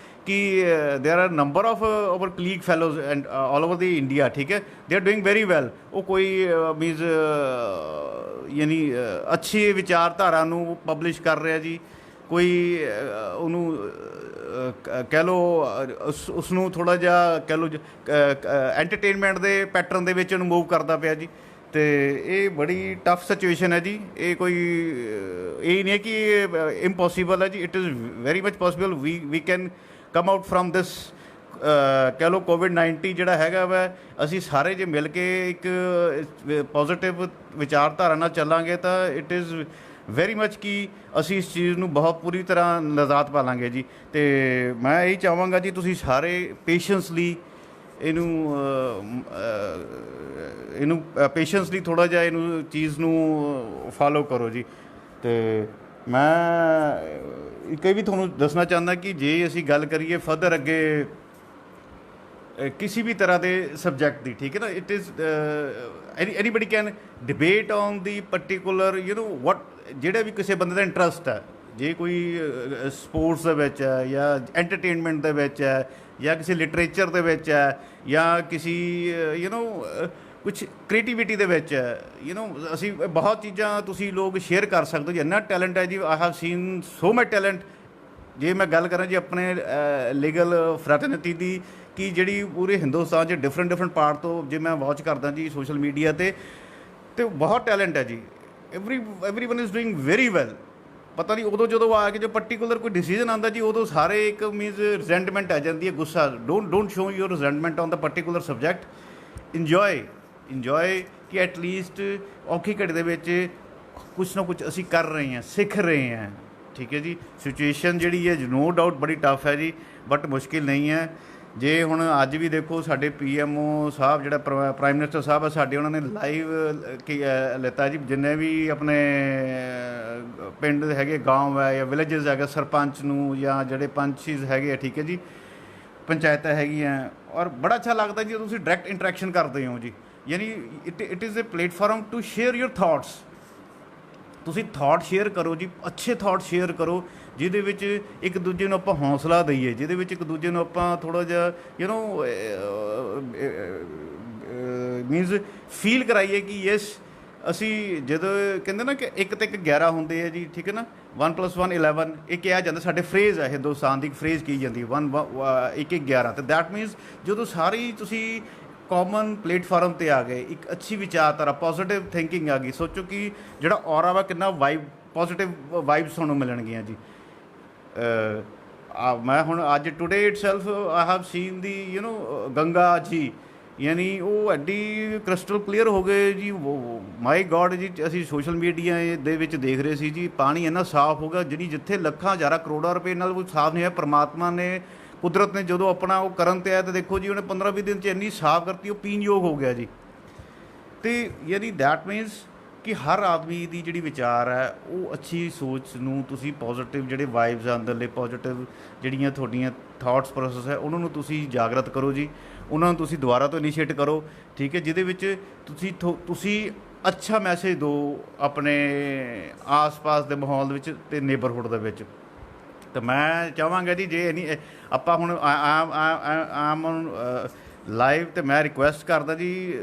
ਕਿ there are number of our colleague fellows and all over the India, ਠੀਕ ਹੈ, they are doing very well। ਉਹ ਕੋਈ ਮੀਨਸ ਯਾਨੀ ਅੱਛੀ ਵਿਚਾਰਧਾਰਾ ਨੂੰ ਪਬਲਿਸ਼ ਕਰ ਰਿਹਾ ਜੀ, ਕੋਈ ਉਹਨੂੰ ਕਹਿ ਲਓ ਉਸਨੂੰ ਥੋੜ੍ਹਾ ਜਿਹਾ ਕਹਿ ਲਓ ਐਂਟਰਟੇਨਮੈਂਟ ਦੇ ਪੈਟਰਨ ਦੇ ਵਿੱਚ ਉਹਨੂੰ ਮੂਵ ਕਰਦਾ ਪਿਆ ਜੀ। ਅਤੇ ਇਹ ਬੜੀ ਟਫ ਸਿਚੁਏਸ਼ਨ ਹੈ ਜੀ। ਇਹ ਕੋਈ ਇਹ ਨਹੀਂ ਹੈ ਕਿ ਇਹ ਇੰਪੋਸੀਬਲ ਹੈ ਜੀ, it is very much possible. We can come out from this ਕਹਿ ਲਓ COVID-19 ਜਿਹੜਾ ਹੈਗਾ ਵਾ, ਅਸੀਂ ਸਾਰੇ ਜੇ ਮਿਲ ਕੇ ਇੱਕ ਪੋਜ਼ੀਟਿਵ ਵਿਚਾਰਧਾਰਾ ਨਾਲ ਚੱਲਾਂਗੇ ਤਾਂ ਇਟ ਇਜ਼ ਵੈਰੀ ਮਚ ਕਿ ਅਸੀਂ ਇਸ ਚੀਜ਼ ਨੂੰ ਬਹੁਤ ਪੂਰੀ ਤਰ੍ਹਾਂ ਨਿਜਾਤ ਪਾ ਲਾਂਗੇ ਜੀ। ਅਤੇ ਮੈਂ ਇਹੀ ਚਾਹਾਂਗਾ ਜੀ, ਤੁਸੀਂ ਸਾਰੇ ਪੇਸ਼ੈਂਸਲੀ ਇਹਨੂੰ ਪੇਸ਼ੈਂਸਲੀ ਥੋੜ੍ਹਾ ਜਿਹਾ ਇਹਨੂੰ ਚੀਜ਼ ਨੂੰ ਫਾਲੋ ਕਰੋ ਜੀ। ਅਤੇ ਮੈਂ ਇੱਕ ਇਹ ਵੀ ਤੁਹਾਨੂੰ ਦੱਸਣਾ ਚਾਹੁੰਦਾ ਕਿ ਜੇ ਅਸੀਂ ਗੱਲ ਕਰੀਏ ਫਰਦਰ ਅੱਗੇ ਕਿਸੇ ਵੀ ਤਰ੍ਹਾਂ ਦੇ ਸਬਜੈਕਟ ਦੀ, ਠੀਕ ਹੈ ਨਾ, it is anybody can debate on the particular what, ਜਿਹੜਾ ਵੀ ਕਿਸੇ ਬੰਦੇ ਦਾ ਇੰਟਰਸਟ ਹੈ, ਜੇ ਕੋਈ ਸਪੋਰਟਸ ਦੇ ਵਿੱਚ ਹੈ ਜਾਂ ਐਂਟਰਟੇਨਮੈਂਟ ਦੇ ਵਿੱਚ ਹੈ ਜਾਂ ਕਿਸੇ ਲਿਟਰੇਚਰ ਦੇ ਵਿੱਚ ਹੈ ਜਾਂ ਕਿਸੇ ਕੁਛ ਕ੍ਰੀਏਟੀਵਿਟੀ ਦੇ ਵਿੱਚ ਹੈ, ਅਸੀਂ ਬਹੁਤ ਚੀਜ਼ਾਂ ਤੁਸੀਂ ਲੋਕ ਸ਼ੇਅਰ ਕਰ ਸਕਦੇ ਹੋ ਜੀ। ਇੰਨਾ ਟੈਲੈਂਟ ਹੈ ਜੀ, I have scene so much talent. ਜੇ ਮੈਂ ਗੱਲ ਕਰਾਂ ਜੀ ਆਪਣੇ ਲੀਗਲ ਫਰੈਟਰਨਿਟੀ ਦੀ, ਕਿ ਜਿਹੜੀ ਪੂਰੇ ਹਿੰਦੁਸਤਾਨ 'ਚ ਡਿਫਰੈਂਟ ਪਾਰਟ ਤੋਂ ਜੇ ਮੈਂ ਵਾਚ ਕਰਦਾ ਜੀ ਸੋਸ਼ਲ ਮੀਡੀਆ 'ਤੇ ਬਹੁਤ ਟੈਲੈਂਟ ਹੈ ਜੀ। Everyone is doing very well. ਪਤਾ ਨਹੀਂ ਉਦੋਂ ਜਦੋਂ ਆ ਕੇ ਜੋ ਪਰਟੀਕੂਲਰ ਕੋਈ ਡਿਸੀਜਨ ਆਉਂਦਾ ਜੀ, ਉਦੋਂ ਸਾਰੇ ਇੱਕ ਮੀਨਸ ਰਿਜ਼ੈਂਟਮੈਂਟ ਆ ਜਾਂਦੀ ਹੈ, ਗੁੱਸਾ। Don't show your resentment on the particular subject. Enjoy ਕਿ ਐਟਲੀਸਟ ਔਖੀ ਘੜੀ ਦੇ ਵਿੱਚ ਕੁਛ ਨਾ ਕੁਛ ਅਸੀਂ ਕਰ ਰਹੇ ਹਾਂ, ਸਿੱਖ ਰਹੇ ਹਾਂ, ਠੀਕ ਹੈ ਜੀ। ਸਿਚੁਏਸ਼ਨ ਜਿਹੜੀ ਹੈ ਨੋ ਡਾਊਟ ਬੜੀ ਟਫ ਹੈ ਜੀ, ਬਟ ਮੁਸ਼ਕਿਲ ਨਹੀਂ ਹੈ। ਜੇ ਹੁਣ ਅੱਜ ਵੀ ਦੇਖੋ ਸਾਡੇ PMO ਸਾਹਿਬ, ਜਿਹੜਾ ਪ੍ਰਾਈਮ ਮਿਨਿਸਟਰ ਸਾਹਿਬ ਹੈ ਸਾਡੇ, ਉਹਨਾਂ ਨੇ ਲਾਈਵ ਲਿੱਤਾ ਜੀ, ਜਿੰਨੇ ਵੀ ਆਪਣੇ ਪਿੰਡ ਹੈਗੇ, ਗਾਂਵ ਹੈ ਜਾਂ ਵਿਲੇਜਸ ਹੈਗਾ, ਸਰਪੰਚ ਨੂੰ ਜਾਂ ਜਿਹੜੇ ਪੰਚੀਜ਼ ਹੈਗੇ ਆ, ਠੀਕ ਹੈ ਜੀ, ਪੰਚਾਇਤਾਂ ਹੈਗੀਆਂ। ਔਰ ਬੜਾ ਅੱਛਾ ਲੱਗਦਾ ਜੀ ਤੁਸੀਂ ਡਾਇਰੈਕਟ ਇੰਟਰੈਕਸ਼ਨ ਕਰਦੇ ਹੋ ਜੀ, ਯਾਨੀ it is a platform to share your thoughts. ਤੁਸੀਂ ਥਾਟ ਸ਼ੇਅਰ ਕਰੋ ਜੀ, ਅੱਛੇ ਥਾਟ ਸ਼ੇਅਰ ਕਰੋ, ਜਿਹਦੇ ਵਿੱਚ ਇੱਕ ਦੂਜੇ ਨੂੰ ਆਪਾਂ ਹੌਸਲਾ ਦਈਏ, ਜਿਹਦੇ ਵਿੱਚ ਇੱਕ ਦੂਜੇ ਨੂੰ ਆਪਾਂ ਥੋੜ੍ਹਾ ਜਿਹਾ ਮੀਨਸ ਫੀਲ ਕਰਾਈਏ ਕਿ ਯੈਸ ਅਸੀਂ, ਜਦੋਂ ਕਹਿੰਦੇ ਨਾ ਕਿ 1 ਤੇ 1 11 ਹੁੰਦੇ ਆ ਜੀ, ਠੀਕ ਹੈ ਨਾ, 1 + 1 11, ਇਹ ਕਿਹਾ ਜਾਂਦਾ, ਸਾਡੇ ਫਰੇਜ਼ ਹੈ ਹਿੰਦੁਸਤਾਨ ਦੀ ਇੱਕ ਫਰੇਜ਼ ਕਹੀ ਜਾਂਦੀ 1 1 11। ਅਤੇ ਦੈਟ ਮੀਨਸ ਜਦੋਂ ਸਾਰੀ ਤੁਸੀਂ ਕਾਮਨ ਪਲੇਟਫਾਰਮ 'ਤੇ ਆ ਗਏ, ਇੱਕ ਅੱਛੀ ਵਿਚਾਰਧਾਰਾ, ਪੋਜ਼ੀਟਿਵ ਥਿੰਕਿੰਗ ਆ ਗਈ, ਸੋਚੋ ਕਿ ਜਿਹੜਾ ਔਰਾ ਵਾ ਕਿੰਨਾ ਪੋਜ਼ੀਟਿਵ ਵਾਈਬਸ ਤੁਹਾਨੂੰ ਮਿਲਣਗੀਆਂ ਜੀ। ਮੈਂ ਹੁਣ ਅੱਜ today itself I have scene ਦੀ ਗੰਗਾ ਜੀ, ਯਾਨੀ ਉਹ ਐਡੀ ਕ੍ਰਿਸਟਲ ਕਲੀਅਰ ਹੋ ਗਏ ਜੀ, ਮਾਈ ਗੋਡ ਜੀ। ਅਸੀਂ ਸੋਸ਼ਲ ਮੀਡੀਆ ਦੇ ਵਿੱਚ ਦੇਖ ਰਹੇ ਸੀ ਜੀ, ਪਾਣੀ ਇੰਨਾ ਸਾਫ਼ ਹੋ ਗਿਆ, ਜਿਹੜੀ ਜਿੱਥੇ ਲੱਖਾਂ ਹਜ਼ਾਰਾਂ ਕਰੋੜਾਂ ਰੁਪਏ ਨਾਲ ਕੋਈ ਸਾਫ਼ ਨਹੀਂ ਹੈ, ਪਰਮਾਤਮਾ ਨੇ, ਕੁਦਰਤ ਨੇ ਜਦੋਂ ਆਪਣਾ ਉਹ ਕਰਨ 'ਤੇ ਆਇਆ ਤਾਂ ਦੇਖੋ ਜੀ ਉਹਨੇ 15-20 ਦਿਨ 'ਚ ਇੰਨੀ ਸਾਫ਼ ਕਰਤੀ, ਉਹ ਪੀਣ ਯੋਗ ਹੋ ਗਿਆ ਜੀ। ਅਤੇ ਯਾਨੀ ਦੈਟ ਮੀਨਸ ਕਿ ਹਰ ਆਦਮੀ ਦੀ ਜਿਹੜੀ ਵਿਚਾਰ ਹੈ, ਉਹ ਅੱਛੀ ਸੋਚ ਨੂੰ ਤੁਸੀਂ ਪੋਜ਼ੀਟਿਵ ਜਿਹੜੇ ਵਾਈਬਸ ਆ ਅੰਦਰਲੇ, ਪੋਜ਼ੀਟਿਵ ਜਿਹੜੀਆਂ ਤੁਹਾਡੀਆਂ ਥਾਟਸ ਪ੍ਰੋਸੈਸ ਹੈ, ਉਹਨਾਂ ਨੂੰ ਤੁਸੀਂ ਜਾਗਰਤ ਕਰੋ ਜੀ, ਉਹਨਾਂ ਨੂੰ ਤੁਸੀਂ ਦੁਬਾਰਾ ਤੋਂ ਇਨੀਸ਼ੀਏਟ ਕਰੋ, ਠੀਕ ਹੈ, ਜਿਹਦੇ ਵਿੱਚ ਤੁਸੀਂ ਅੱਛਾ ਮੈਸੇਜ ਦਿਓ ਆਪਣੇ ਆਸ-ਪਾਸ ਦੇ ਮਾਹੌਲ ਦੇ ਵਿੱਚ ਅਤੇ ਨੇਬਰਹੁੱਡ ਦੇ ਵਿੱਚ। ਤਾਂ ਮੈਂ ਚਾਹਾਂਗਾ ਜੀ, ਜੇ ਨਹੀਂ ਆਪਾਂ ਹੁਣ ਆਮ ਲਾਈਵ ਤੇ ਮੈਂ ਰਿਕੁਐਸਟ ਕਰਦਾ ਜੀ,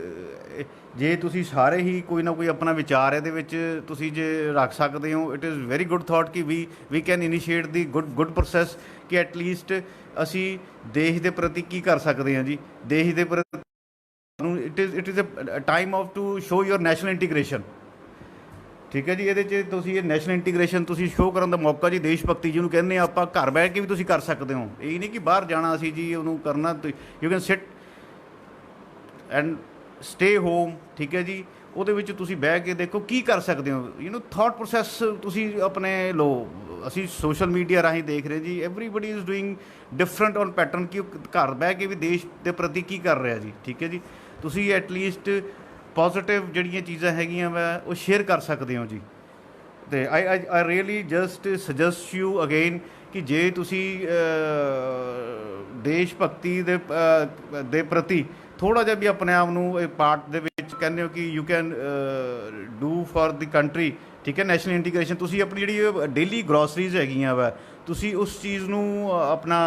ਜੇ ਤੁਸੀਂ ਸਾਰੇ ਹੀ ਕੋਈ ਨਾ ਕੋਈ ਆਪਣਾ ਵਿਚਾਰ ਇਹਦੇ ਵਿੱਚ ਤੁਸੀਂ ਜੇ ਰੱਖ ਸਕਦੇ ਹੋ, it is very good thought ਕਿ ਵੀ can initiate the good process ਕਿ ਐਟਲੀਸਟ ਅਸੀਂ ਦੇਸ਼ ਦੇ ਪ੍ਰਤੀ ਕੀ ਕਰ ਸਕਦੇ ਹਾਂ ਜੀ। ਦੇਸ਼ ਦੇ ਪ੍ਰਤੀ it is a time of to show your national integration. ਠੀਕ ਹੈ ਜੀ, ਇਹਦੇ 'ਚ ਤੁਸੀਂ ਇਹ ਨੈਸ਼ਨਲ ਇੰਟੀਗ੍ਰੇਸ਼ਨ ਤੁਸੀਂ ਸ਼ੋਅ ਕਰਨ ਦਾ ਮੌਕਾ ਜੀ, ਦੇਸ਼ ਭਗਤੀ ਜਿਹਨੂੰ ਕਹਿੰਦੇ ਆ ਆਪਾਂ, ਘਰ ਬੈਠ ਕੇ ਵੀ ਤੁਸੀਂ ਕਰ ਸਕਦੇ ਹੋ। ਇਹ ਨਹੀਂ ਕਿ ਬਾਹਰ ਜਾਣਾ ਅਸੀਂ ਜੀ ਉਹਨੂੰ ਕਰਨਾ, you can sit and stay home. ਠੀਕ ਹੈ ਜੀ, ਉਹਦੇ ਵਿੱਚ ਤੁਸੀਂ ਬਹਿ ਕੇ ਦੇਖੋ ਕੀ ਕਰ ਸਕਦੇ ਹੋ, ਥਾਟ ਪ੍ਰੋਸੈਸ ਤੁਸੀਂ ਆਪਣੇ ਲਓ। ਅਸੀਂ ਸੋਸ਼ਲ ਮੀਡੀਆ ਰਾਹੀਂ ਦੇਖ ਰਹੇ ਜੀ, everybody is doing different on pattern ਕਿ ਉਹ ਘਰ ਬਹਿ ਕੇ ਵੀ ਦੇਸ਼ ਦੇ ਪ੍ਰਤੀ ਕੀ ਕਰ ਰਿਹਾ ਜੀ। ਠੀਕ ਹੈ ਜੀ, ਤੁਸੀਂ ਐਟਲੀਸਟ ਪੋਜ਼ੀਟਿਵ ਜਿਹੜੀਆਂ ਚੀਜ਼ਾਂ ਹੈਗੀਆਂ ਵਾ ਉਹ ਸ਼ੇਅਰ ਕਰ ਸਕਦੇ ਹੋ ਜੀ। ਅਤੇ I really just suggest you again ਕਿ ਜੇ ਤੁਸੀਂ ਦੇਸ਼ ਭਗਤੀ ਦੇ ਪ੍ਰਤੀ ਥੋੜ੍ਹਾ ਜਿਹਾ ਵੀ ਆਪਣੇ ਆਪ ਨੂੰ ਇਹ ਪਾਰਟ ਦੇ ਵਿੱਚ ਕਹਿੰਦੇ ਹੋ ਕਿ you can do for the country. ਠੀਕ ਹੈ, ਨੈਸ਼ਨਲ ਇੰਟੀਗ੍ਰੇਸ਼ਨ ਤੁਸੀਂ ਆਪਣੀ ਜਿਹੜੀ ਡੇਲੀ ਗਰੋਸਰੀਜ਼ ਹੈਗੀਆਂ ਵਾ ਤੁਸੀਂ ਉਸ ਚੀਜ਼ ਨੂੰ ਆਪਣਾ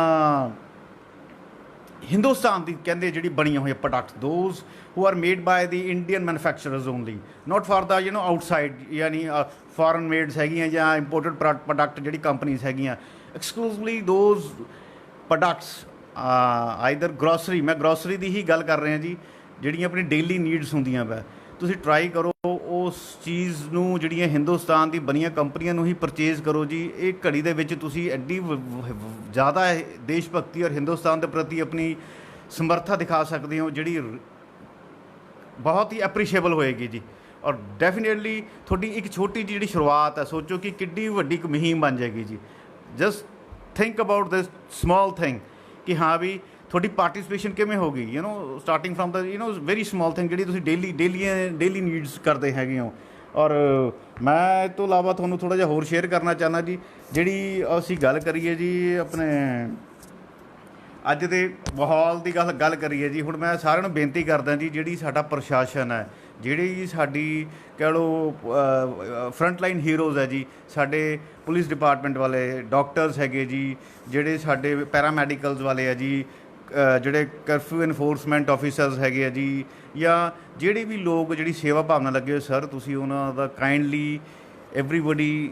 ਹਿੰਦੁਸਤਾਨ ਦੀ ਕਹਿੰਦੇ ਜਿਹੜੀ ਬਣੀਆਂ ਹੋਈਆਂ product, those who are made by the Indian manufacturers only, not for the outside, ਯਾਨੀ ਫੋਰਨ ਮੇਡਸ ਹੈਗੀਆਂ ਜਾਂ ਇੰਪੋਰਟਡ ਪ੍ਰੋਡਕਟ ਜਿਹੜੀ ਕੰਪਨੀਜ਼ ਹੈਗੀਆਂ, exclusively those products either grocery, ਮੈਂ ਗਰੋਸਰੀ ਦੀ ਹੀ ਗੱਲ ਕਰ ਰਿਹਾ ਜੀ, ਜਿਹੜੀਆਂ ਆਪਣੀ ਡੇਲੀ ਨੀਡਸ ਹੁੰਦੀਆਂ ਵਾ, ਤੁਸੀਂ ਟਰਾਈ ਕਰੋ ਉਸ ਚੀਜ਼ ਨੂੰ ਜਿਹੜੀਆਂ ਹਿੰਦੁਸਤਾਨ ਦੀ ਬਣੀਆਂ ਕੰਪਨੀਆਂ ਨੂੰ ਹੀ ਪਰਚੇਜ਼ ਕਰੋ ਜੀ। ਇਹ ਘੜੀ ਦੇ ਵਿੱਚ ਤੁਸੀਂ ਐਡੀ ਜ਼ਿਆਦਾ ਦੇਸ਼ ਭਗਤੀ ਔਰ ਹਿੰਦੁਸਤਾਨ ਦੇ ਪ੍ਰਤੀ ਆਪਣੀ ਸਮਰੱਥਾ ਦਿਖਾ ਸਕਦੇ ਹੋ, ਜਿਹੜੀ ਬਹੁਤ ਹੀ ਐਪਰੀਸ਼ੀਏਬਲ ਹੋਏਗੀ ਜੀ। ਔਰ ਡੈਫੀਨੇਟਲੀ ਤੁਹਾਡੀ ਇੱਕ ਛੋਟੀ ਜਿਹੀ ਜਿਹੜੀ ਸ਼ੁਰੂਆਤ ਹੈ, ਸੋਚੋ ਕਿ ਕਿੱਡੀ ਵੱਡੀ ਇੱਕ ਮੁਹਿੰਮ ਬਣ ਜਾਏਗੀ ਜੀ। Just think about this small thing ਕਿ ਹਾਂ ਵੀ ਤੁਹਾਡੀ ਪਾਰਟੀਸਪੇਸ਼ਨ ਕਿਵੇਂ ਹੋਗੀ, starting from the very small thing ਜਿਹੜੀ ਤੁਸੀਂ ਡੇਲੀ ਨੀਡਸ ਕਰਦੇ ਹੈਗੇ ਹੋ। ਔਰ ਮੈਂ ਇਹ ਤੋਂ ਇਲਾਵਾ ਤੁਹਾਨੂੰ ਥੋੜ੍ਹਾ ਜਿਹਾ ਹੋਰ ਸ਼ੇਅਰ ਕਰਨਾ ਚਾਹੁੰਦਾ ਜੀ, ਜਿਹੜੀ ਅਸੀਂ ਗੱਲ ਕਰੀਏ ਜੀ ਆਪਣੇ ਅੱਜ ਦੇ ਮਾਹੌਲ ਦੀ ਗੱਲ ਕਰੀਏ ਜੀ। ਹੁਣ ਮੈਂ ਸਾਰਿਆਂ ਨੂੰ ਬੇਨਤੀ ਕਰਦਾ ਜੀ, ਜਿਹੜੀ ਸਾਡਾ ਪ੍ਰਸ਼ਾਸਨ ਹੈ, ਜਿਹੜੀ ਸਾਡੀ ਕਹਿ ਲਓ ਫਰੰਟ ਲਾਈਨ ਹੀਰੋਜ਼ ਹੈ ਜੀ, ਸਾਡੇ ਪੁਲਿਸ ਡਿਪਾਰਟਮੈਂਟ ਵਾਲੇ ਡਾਕਟਰਸ ਹੈਗੇ ਜੀ, ਜਿਹੜੇ ਸਾਡੇ ਪੈਰਾਮੈਡੀਕਲਸ ਵਾਲੇ ਆ ਜੀ, ਜਿਹੜੇ ਕਰਫਿਊ ਇਨਫੋਰਸਮੈਂਟ ਆਫਿਸਰਸ ਹੈਗੇ ਆ ਜੀ, ਜਾਂ ਜਿਹੜੇ ਵੀ ਲੋਕ ਜਿਹੜੀ ਸੇਵਾ ਭਾਵਨਾ ਲੱਗੇ ਹੋਏ, ਸਰ ਤੁਸੀਂ ਉਹਨਾਂ ਦਾ ਕਾਈਂਡਲੀ ਐਵਰੀਬਡੀ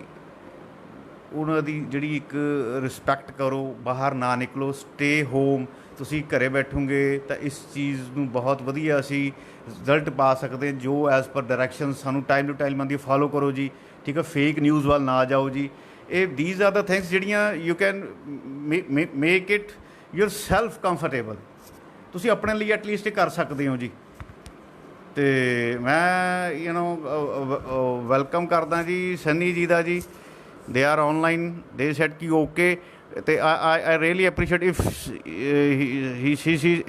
ਉਹਨਾਂ ਦੀ ਜਿਹੜੀ ਇੱਕ ਰਿਸਪੈਕਟ ਕਰੋ, ਬਾਹਰ ਨਾ ਨਿਕਲੋ, ਸਟੇ ਹੋਮ। ਤੁਸੀਂ ਘਰੇ ਬੈਠੋਗੇ ਤਾਂ ਇਸ ਚੀਜ਼ ਨੂੰ ਬਹੁਤ ਵਧੀਆ ਅਸੀਂ ਰਿਜ਼ਲਟ ਪਾ ਸਕਦੇ, ਜੋ ਐਜ਼ ਪਰ ਡਾਇਰੈਕਸ਼ਨ ਸਾਨੂੰ ਟਾਈਮ ਟੂ ਟਾਈਮ ਆਉਂਦੀ ਫੋਲੋ ਕਰੋ ਜੀ। ਠੀਕ ਹੈ, ਫੇਕ ਨਿਊਜ਼ ਵੱਲ ਨਾ ਜਾਓ ਜੀ। ਇਹ ਦੀਜ਼ ਆਰ ਦਾ ਥਿੰਗਸ ਜਿਹੜੀਆਂ you can make it your self comfortable, ਤੁਸੀਂ ਆਪਣੇ ਲਈ ਐਟਲੀਸਟ ਕਰ ਸਕਦੇ ਹੋ ਜੀ। ਅਤੇ ਮੈਂ ਵੈਲਕਮ ਕਰਦਾ ਜੀ ਸਨੀ ਜੀ ਦਾ ਜੀ, they are online, they said ਕਿ ਓਕੇ। ਅਤੇ I really appreciate if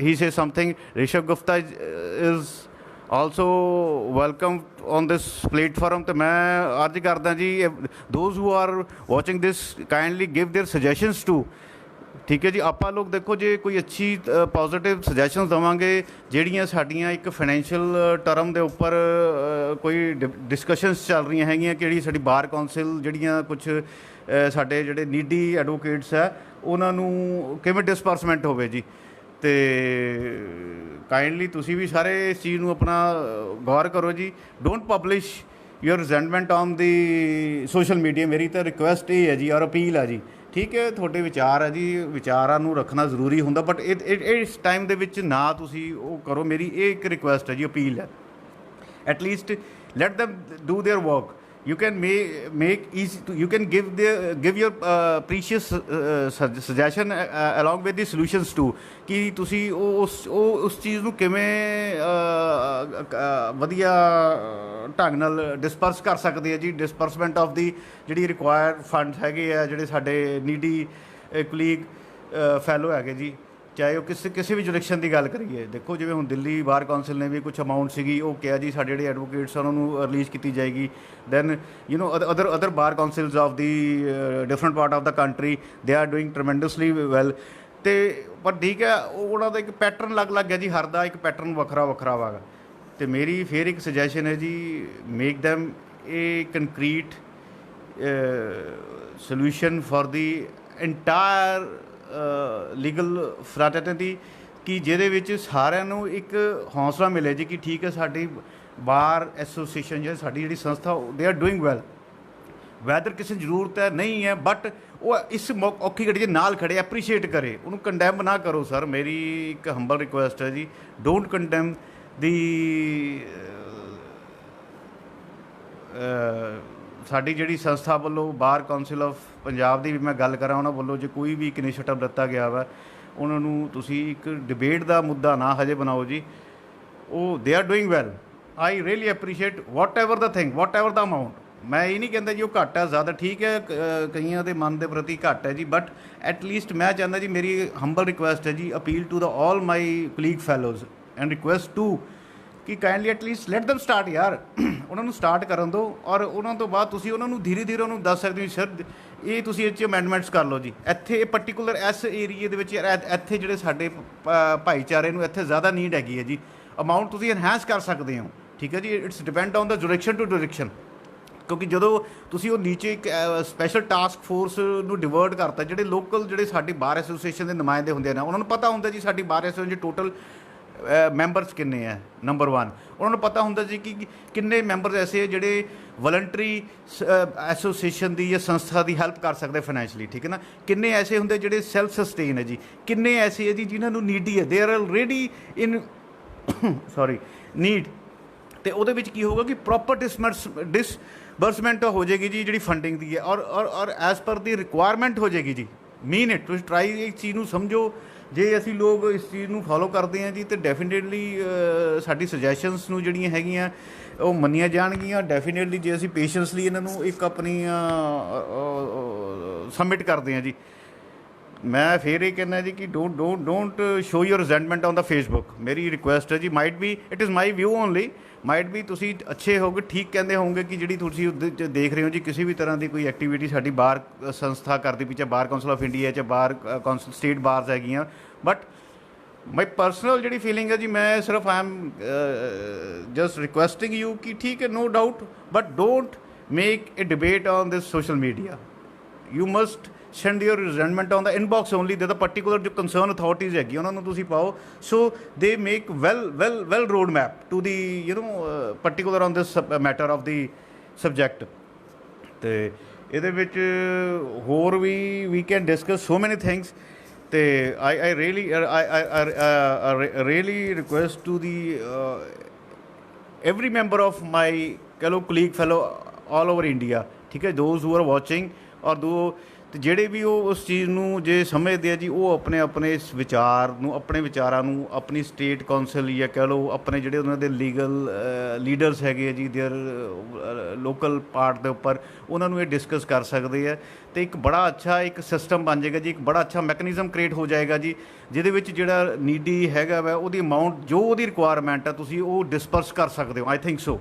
he say something. Rishav Gupta is also welcome on this platform. ਅਤੇ ਮੈਂ ਅਰਜ਼ ਕਰਦਾ ਜੀ, those who are watching this kindly give their suggestions too. ਠੀਕ ਹੈ ਜੀ, ਆਪਾਂ ਲੋਕ ਦੇਖੋ ਜੇ ਕੋਈ ਅੱਛੀ ਪੋਜ਼ੀਟਿਵ ਸੁਜੈਸ਼ਨਸ ਦੇਵਾਂਗੇ, ਜਿਹੜੀਆਂ ਸਾਡੀਆਂ ਇੱਕ ਫਾਈਨੈਂਸ਼ੀਅਲ ਟਰਮ ਦੇ ਉੱਪਰ ਕੋਈ ਡਿਸਕਸ਼ਨਸ ਚੱਲ ਰਹੀਆਂ ਹੈਗੀਆਂ ਕਿ ਜਿਹੜੀ ਸਾਡੀ ਬਾਰ ਕੌਂਸਲ ਜਿਹੜੀਆਂ ਕੁਛ ਸਾਡੇ ਜਿਹੜੇ ਨੀਡੀ ਐਡਵੋਕੇਟਸ ਹੈ ਉਹਨਾਂ ਨੂੰ ਕਿਵੇਂ ਡਿਸਪਰਸਮੈਂਟ ਹੋਵੇ ਜੀ। ਅਤੇ ਕਾਈਂਡਲੀ ਤੁਸੀਂ ਵੀ ਸਾਰੇ ਇਸ ਚੀਜ਼ ਨੂੰ ਆਪਣਾ ਗੌਰ ਕਰੋ ਜੀ। Don't publish your resentment on the social media. ਮੇਰੀ ਤਾਂ ਰਿਕੁਐਸਟ ਇਹ ਹੈ ਜੀ ਔਰ ਅਪੀਲ ਹੈ ਜੀ। ਠੀਕ ਹੈ, ਤੁਹਾਡੇ ਵਿਚਾਰ ਹੈ ਜੀ, ਵਿਚਾਰਾਂ ਨੂੰ ਰੱਖਣਾ ਜ਼ਰੂਰੀ ਹੁੰਦਾ, ਬਟ ਇਸ ਟਾਈਮ ਦੇ ਵਿੱਚ ਨਾ ਤੁਸੀਂ ਉਹ ਕਰੋ। ਮੇਰੀ ਇਹ ਇੱਕ ਰਿਕੁਐਸਟ ਹੈ ਜੀ, ਅਪੀਲ ਹੈ। At least let them do their work. You can make easy. You can give your precious suggestion along with the solutions too ਕਿ ਤੁਸੀਂ ਉਸ ਚੀਜ਼ ਨੂੰ ਕਿਵੇਂ ਵਧੀਆ ਢੰਗ ਨਾਲ ਡਿਸਪਰਸ ਕਰ ਸਕਦੇ ਆ ਜੀ। ਡਿਸਪਰਸਮੈਂਟ ਆਫ ਦੀ ਜਿਹੜੀ ਰਿਕੁਆਇਰਡ ਫੰਡਸ ਹੈਗੇ ਆ, ਜਿਹੜੇ ਸਾਡੇ ਨੀਡੀ ਕੁਲੀਗ ਫੈਲੋ ਹੈਗੇ ਜੀ, ਚਾਹੇ ਉਹ ਕਿਸੇ ਵੀ ਜੁਰਿਕਸ਼ਨ ਦੀ ਗੱਲ ਕਰੀਏ। ਦੇਖੋ ਜਿਵੇਂ ਹੁਣ ਦਿੱਲੀ ਬਾਰ ਕੌਂਸਲ ਨੇ ਵੀ ਕੁਛ ਅਮਾਊਂਟ ਸੀਗੀ, ਉਹ ਕਿਹਾ ਜੀ ਸਾਡੇ ਜਿਹੜੇ ਐਡਵੋਕੇਟਸ ਉਹਨਾਂ ਨੂੰ ਰਿਲੀਜ਼ ਕੀਤੀ ਜਾਏਗੀ। Then other bar councils of the different part of the country, they are doing tremendously well. ਅਤੇ ਪਰ ਠੀਕ ਹੈ, ਉਹਨਾਂ ਦਾ ਇੱਕ ਪੈਟਰਨ ਅਲੱਗ ਗਿਆ ਜੀ, ਹਰ ਦਾ ਇੱਕ ਪੈਟਰਨ ਵੱਖਰਾ ਵਾ। ਅਤੇ ਮੇਰੀ ਫਿਰ ਇੱਕ ਸੁਜੈਸ਼ਨ ਹੈ ਜੀ, make them a concrete solution for the entire legal fraternity ਕਿ ਜਿਹਦੇ ਵਿੱਚ ਸਾਰਿਆਂ ਨੂੰ ਇੱਕ ਹੌਸਲਾ ਮਿਲੇ ਜੀ ਕਿ ਠੀਕ ਹੈ, ਸਾਡੀ ਬਾਰ ਐਸੋਸੀਏਸ਼ਨ ਜਾਂ ਸਾਡੀ ਜਿਹੜੀ ਸੰਸਥਾ ਦੇ ਆਰ ਡੂਇੰਗ ਵੈਲ। ਵੈਦਰ ਕਿਸੇ ਨੂੰ ਜ਼ਰੂਰਤ ਹੈ ਨਹੀਂ ਹੈ, ਬਟ ਉਹ ਇਸ ਔਖੀ ਘੜੀ 'ਚ ਨਾਲ ਖੜੇ, ਐਪਰੀਸ਼ੀਏਟ ਕਰੇ, ਉਹਨੂੰ ਕੰਡੈਮ ਨਾ ਕਰੋ। ਸਰ ਮੇਰੀ ਇੱਕ ਹੰਬਲ ਰਿਕੁਐਸਟ ਹੈ ਜੀ, ਡੋਂਟ ਕੰਡੈਮ ਦੀ ਸਾਡੀ ਜਿਹੜੀ ਸੰਸਥਾ ਵੱਲੋਂ ਬਾਰ ਕਾਉਂਸਲ ਆਫ ਪੰਜਾਬ ਦੀ ਵੀ ਮੈਂ ਗੱਲ ਕਰਾਂ, ਉਹਨਾਂ ਵੱਲੋਂ ਜੇ ਕੋਈ ਵੀ ਇੱਕ ਇਨੀਸ਼ੀਏਟਿਵ ਦਿੱਤਾ ਗਿਆ ਵਾ, ਉਹਨਾਂ ਨੂੰ ਤੁਸੀਂ ਇੱਕ ਡਿਬੇਟ ਦਾ ਮੁੱਦਾ ਨਾ ਹਜੇ ਬਣਾਓ ਜੀ। ਉਹ ਦੇ are doing well, I really appreciate what ever the thing, what ever the amount. ਮੈਂ ਇਹ ਨਹੀਂ ਕਹਿੰਦਾ ਜੀ ਉਹ ਘੱਟ ਹੈ ਜ਼ਿਆਦਾ, ਠੀਕ ਹੈ, ਕਈਆਂ ਦੇ ਮਨ ਦੇ ਪ੍ਰਤੀ ਘੱਟ ਹੈ ਜੀ, ਬਟ ਐਟਲੀਸਟ ਮੈਂ ਚਾਹੁੰਦਾ ਜੀ, ਮੇਰੀ ਹੰਬਲ ਰਿਕੁਐਸਟ ਹੈ ਜੀ, appeal to the all my colleague fellows and request to ਕਿ kindly at least let them start ਯਾਰ, ਉਹਨਾਂ ਨੂੰ ਸਟਾਰਟ ਕਰਨ ਦਿਓ। ਔਰ ਉਹਨਾਂ ਤੋਂ ਬਾਅਦ ਤੁਸੀਂ ਉਹਨਾਂ ਨੂੰ ਧੀਰੇ ਧੀਰੇ ਉਹਨੂੰ ਦੱਸ ਸਕਦੇ ਹੋ ਸਰ ਇਹ ਤੁਸੀਂ ਇਹ 'ਚ ਅਮੈਂਡਮੈਂਟਸ ਕਰ ਲਓ ਜੀ, ਇੱਥੇ ਇਹ ਪਰਟੀਕੂਲਰ ਇਸ ਏਰੀਏ ਦੇ ਵਿੱਚ ਇੱਥੇ ਜਿਹੜੇ ਸਾਡੇ ਭਾਈਚਾਰੇ ਨੂੰ ਇੱਥੇ ਜ਼ਿਆਦਾ ਨੀਡ ਹੈਗੀ ਹੈ ਜੀ, ਅਮਾਊਂਟ ਤੁਸੀਂ ਇਨਹੈਂਸ ਕਰ ਸਕਦੇ ਹੋ, ਠੀਕ ਹੈ ਜੀ। It's depend on the direction to direction, ਕਿਉਂਕਿ ਜਦੋਂ ਤੁਸੀਂ ਉਹ ਨੀਚੇ ਇੱਕ ਸਪੈਸ਼ਲ ਟਾਸਕ ਫੋਰਸ ਨੂੰ ਡਿਵਰਟ ਕਰਤਾ, ਜਿਹੜੇ ਲੋਕਲ ਜਿਹੜੇ ਸਾਡੀ ਬਾਰ ਐਸੋਸੀਏਸ਼ਨ ਦੇ ਨੁਮਾਇੰਦੇ ਹੁੰਦੇ ਨੇ, ਉਹਨਾਂ ਨੂੰ ਪਤਾ ਹੁੰਦਾ ਜੀ ਸਾਡੀ ਬਾਰ ਐਸੋਸੀਏਸ਼ਨ 'ਚ ਟੋਟਲ ਮੈਂਬਰਸ ਕਿੰਨੇ ਹੈ, ਨੰਬਰ 1 ਉਹਨਾਂ ਨੂੰ ਪਤਾ ਹੁੰਦਾ ਜੀ ਕਿ ਕਿੰਨੇ ਮੈਂਬਰਸ ਐਸੇ ਜਿਹੜੇ ਵਲੰਟਰੀ ਐਸੋਸੀਏਸ਼ਨ ਦੀ ਜਾਂ ਸੰਸਥਾ ਦੀ ਹੈਲਪ ਕਰ ਸਕਦੇ ਫਾਈਨੈਂਸ਼ਲੀ, ਠੀਕ ਹੈ ਨਾ। ਕਿੰਨੇ ਐਸੇ ਹੁੰਦੇ ਜਿਹੜੇ ਸੈਲਫ ਸਸਟੇਨ ਹੈ ਜੀ, ਕਿੰਨੇ ਐਸੇ ਹੈ ਜੀ ਜਿਨ੍ਹਾਂ ਨੂੰ ਨੀਡੀ ਹੈ, they are already in need. ਅਤੇ ਉਹਦੇ ਵਿੱਚ ਕੀ ਹੋਊਗਾ ਕਿ ਪ੍ਰੋਪਰ ਡਿਸਬਰਸਮੈਂਟ ਹੋ ਜਾਏਗੀ ਜੀ ਜਿਹੜੀ ਫੰਡਿੰਗ ਦੀ ਹੈ, ਔਰ ਐਜ਼ ਪਰ ਦੀ ਰਿਕੁਆਇਰਮੈਂਟ ਹੋ ਜਾਏਗੀ ਜੀ। ਮੀਨ ਇਟ, ਤੁਸੀਂ ਟਰਾਈ ਇਸ ਚੀਜ਼ ਨੂੰ ਸਮਝੋ। ਜੇ ਅਸੀਂ ਲੋਕ ਇਸ ਚੀਜ਼ ਨੂੰ ਫੋਲੋ ਕਰਦੇ ਹਾਂ ਜੀ, ਤਾਂ ਡੈਫੀਨੇਟਲੀ ਸਾਡੀ ਸੁਜੈਸ਼ਨਸ ਨੂੰ ਜਿਹੜੀਆਂ ਹੈਗੀਆਂ ਉਹ ਮੰਨੀਆਂ ਜਾਣਗੀਆਂ। ਡੈਫੀਨੇਟਲੀ ਜੇ ਅਸੀਂ ਪੇਸ਼ੈਂਸਲੀ ਇਹਨਾਂ ਨੂੰ ਇੱਕ ਆਪਣੀ ਸਬਮਿਟ ਕਰਦੇ ਹਾਂ ਜੀ, ਮੈਂ ਫਿਰ ਇਹ ਕਹਿੰਦਾ ਜੀ ਕਿ don't show your resentment on the Facebook. ਮੇਰੀ ਰਿਕੁਐਸਟ ਹੈ ਜੀ, might B it is my view only, might B ਤੁਸੀਂ ਅੱਛੇ ਹੋਗੇ, ਠੀਕ ਕਹਿੰਦੇ ਹੋਗੇ ਕਿ ਜਿਹੜੀ ਤੁਸੀਂ ਉਹਦੇ 'ਚ ਦੇਖ ਰਹੇ ਹੋ ਜੀ ਕਿਸੇ ਵੀ ਤਰ੍ਹਾਂ ਦੀ ਕੋਈ ਐਕਟੀਵਿਟੀ ਸਾਡੀ ਬਾਰ ਸੰਸਥਾ ਕਰਦੀ ਪਈ, ਚਾਹੇ ਬਾਰ ਕਾਉਂਸਲ ਆਫ ਇੰਡੀਆ, ਚਾਹੇ ਬਾਰ ਕਾਉਂਸਲ ਸਟੇਟ ਬਾਰਸ ਹੈਗੀਆਂ, ਬਟ ਮਾਈ ਪਰਸਨਲ ਜਿਹੜੀ ਫੀਲਿੰਗ ਹੈ ਜੀ, ਮੈਂ ਸਿਰਫ I am just requesting you ਕਿ ਠੀਕ ਹੈ, no doubt, but don't make a debate on this social media. You must send your resentment on the inbox only। ਦੇ particular ਜੋ concern authorities ਹੈਗੀ ਉਹਨਾਂ ਨੂੰ ਤੁਸੀਂ ਪਾਓ, so they make well road map to the particular on this matter of the subject। ਤੇ ਇਹਦੇ ਵਿੱਚ ਹੋਰ ਵੀ we can discuss so many things। ਤੇ I really request to the every member of my colleague fellow all over India, ਠੀਕ ਹੈ, those who are watching ਔਰ ਅਤੇ ਜਿਹੜੇ ਵੀ ਉਹ ਉਸ ਚੀਜ਼ ਨੂੰ ਜੇ ਸਮਝਦੇ ਆ ਜੀ, ਉਹ ਆਪਣੇ ਆਪਣੇ ਇਸ ਵਿਚਾਰ ਨੂੰ, ਆਪਣੇ ਵਿਚਾਰਾਂ ਨੂੰ ਆਪਣੀ ਸਟੇਟ ਕੌਂਸਲ ਜਾਂ ਕਹਿ ਲਓ ਆਪਣੇ ਜਿਹੜੇ ਉਹਨਾਂ ਦੇ ਲੀਗਲ ਲੀਡਰਸ ਹੈਗੇ ਆ ਜੀ, ਦੇਅਰ ਲੋਕਲ ਪਾਰਟ ਦੇ ਉੱਪਰ ਉਹਨਾਂ ਨੂੰ ਇਹ ਡਿਸਕਸ ਕਰ ਸਕਦੇ ਆ। ਅਤੇ ਇੱਕ ਬੜਾ ਅੱਛਾ ਇੱਕ ਸਿਸਟਮ ਬਣ ਜਾਏਗਾ ਜੀ, ਇੱਕ ਬੜਾ ਅੱਛਾ ਮੈਕਨੀਜ਼ਮ ਕ੍ਰੀਏਟ ਹੋ ਜਾਏਗਾ ਜੀ, ਜਿਹਦੇ ਵਿੱਚ ਜਿਹੜਾ ਨੀਡੀ ਹੈਗਾ ਵਾ ਉਹਦੀ ਅਮਾਊਂਟ ਜੋ ਉਹਦੀ ਰਿਕੁਆਇਰਮੈਂਟ ਆ ਤੁਸੀਂ ਉਹ ਡਿਸਪਰਸ ਕਰ ਸਕਦੇ ਹੋ। ਆਈ ਥਿੰਕ ਸੋ,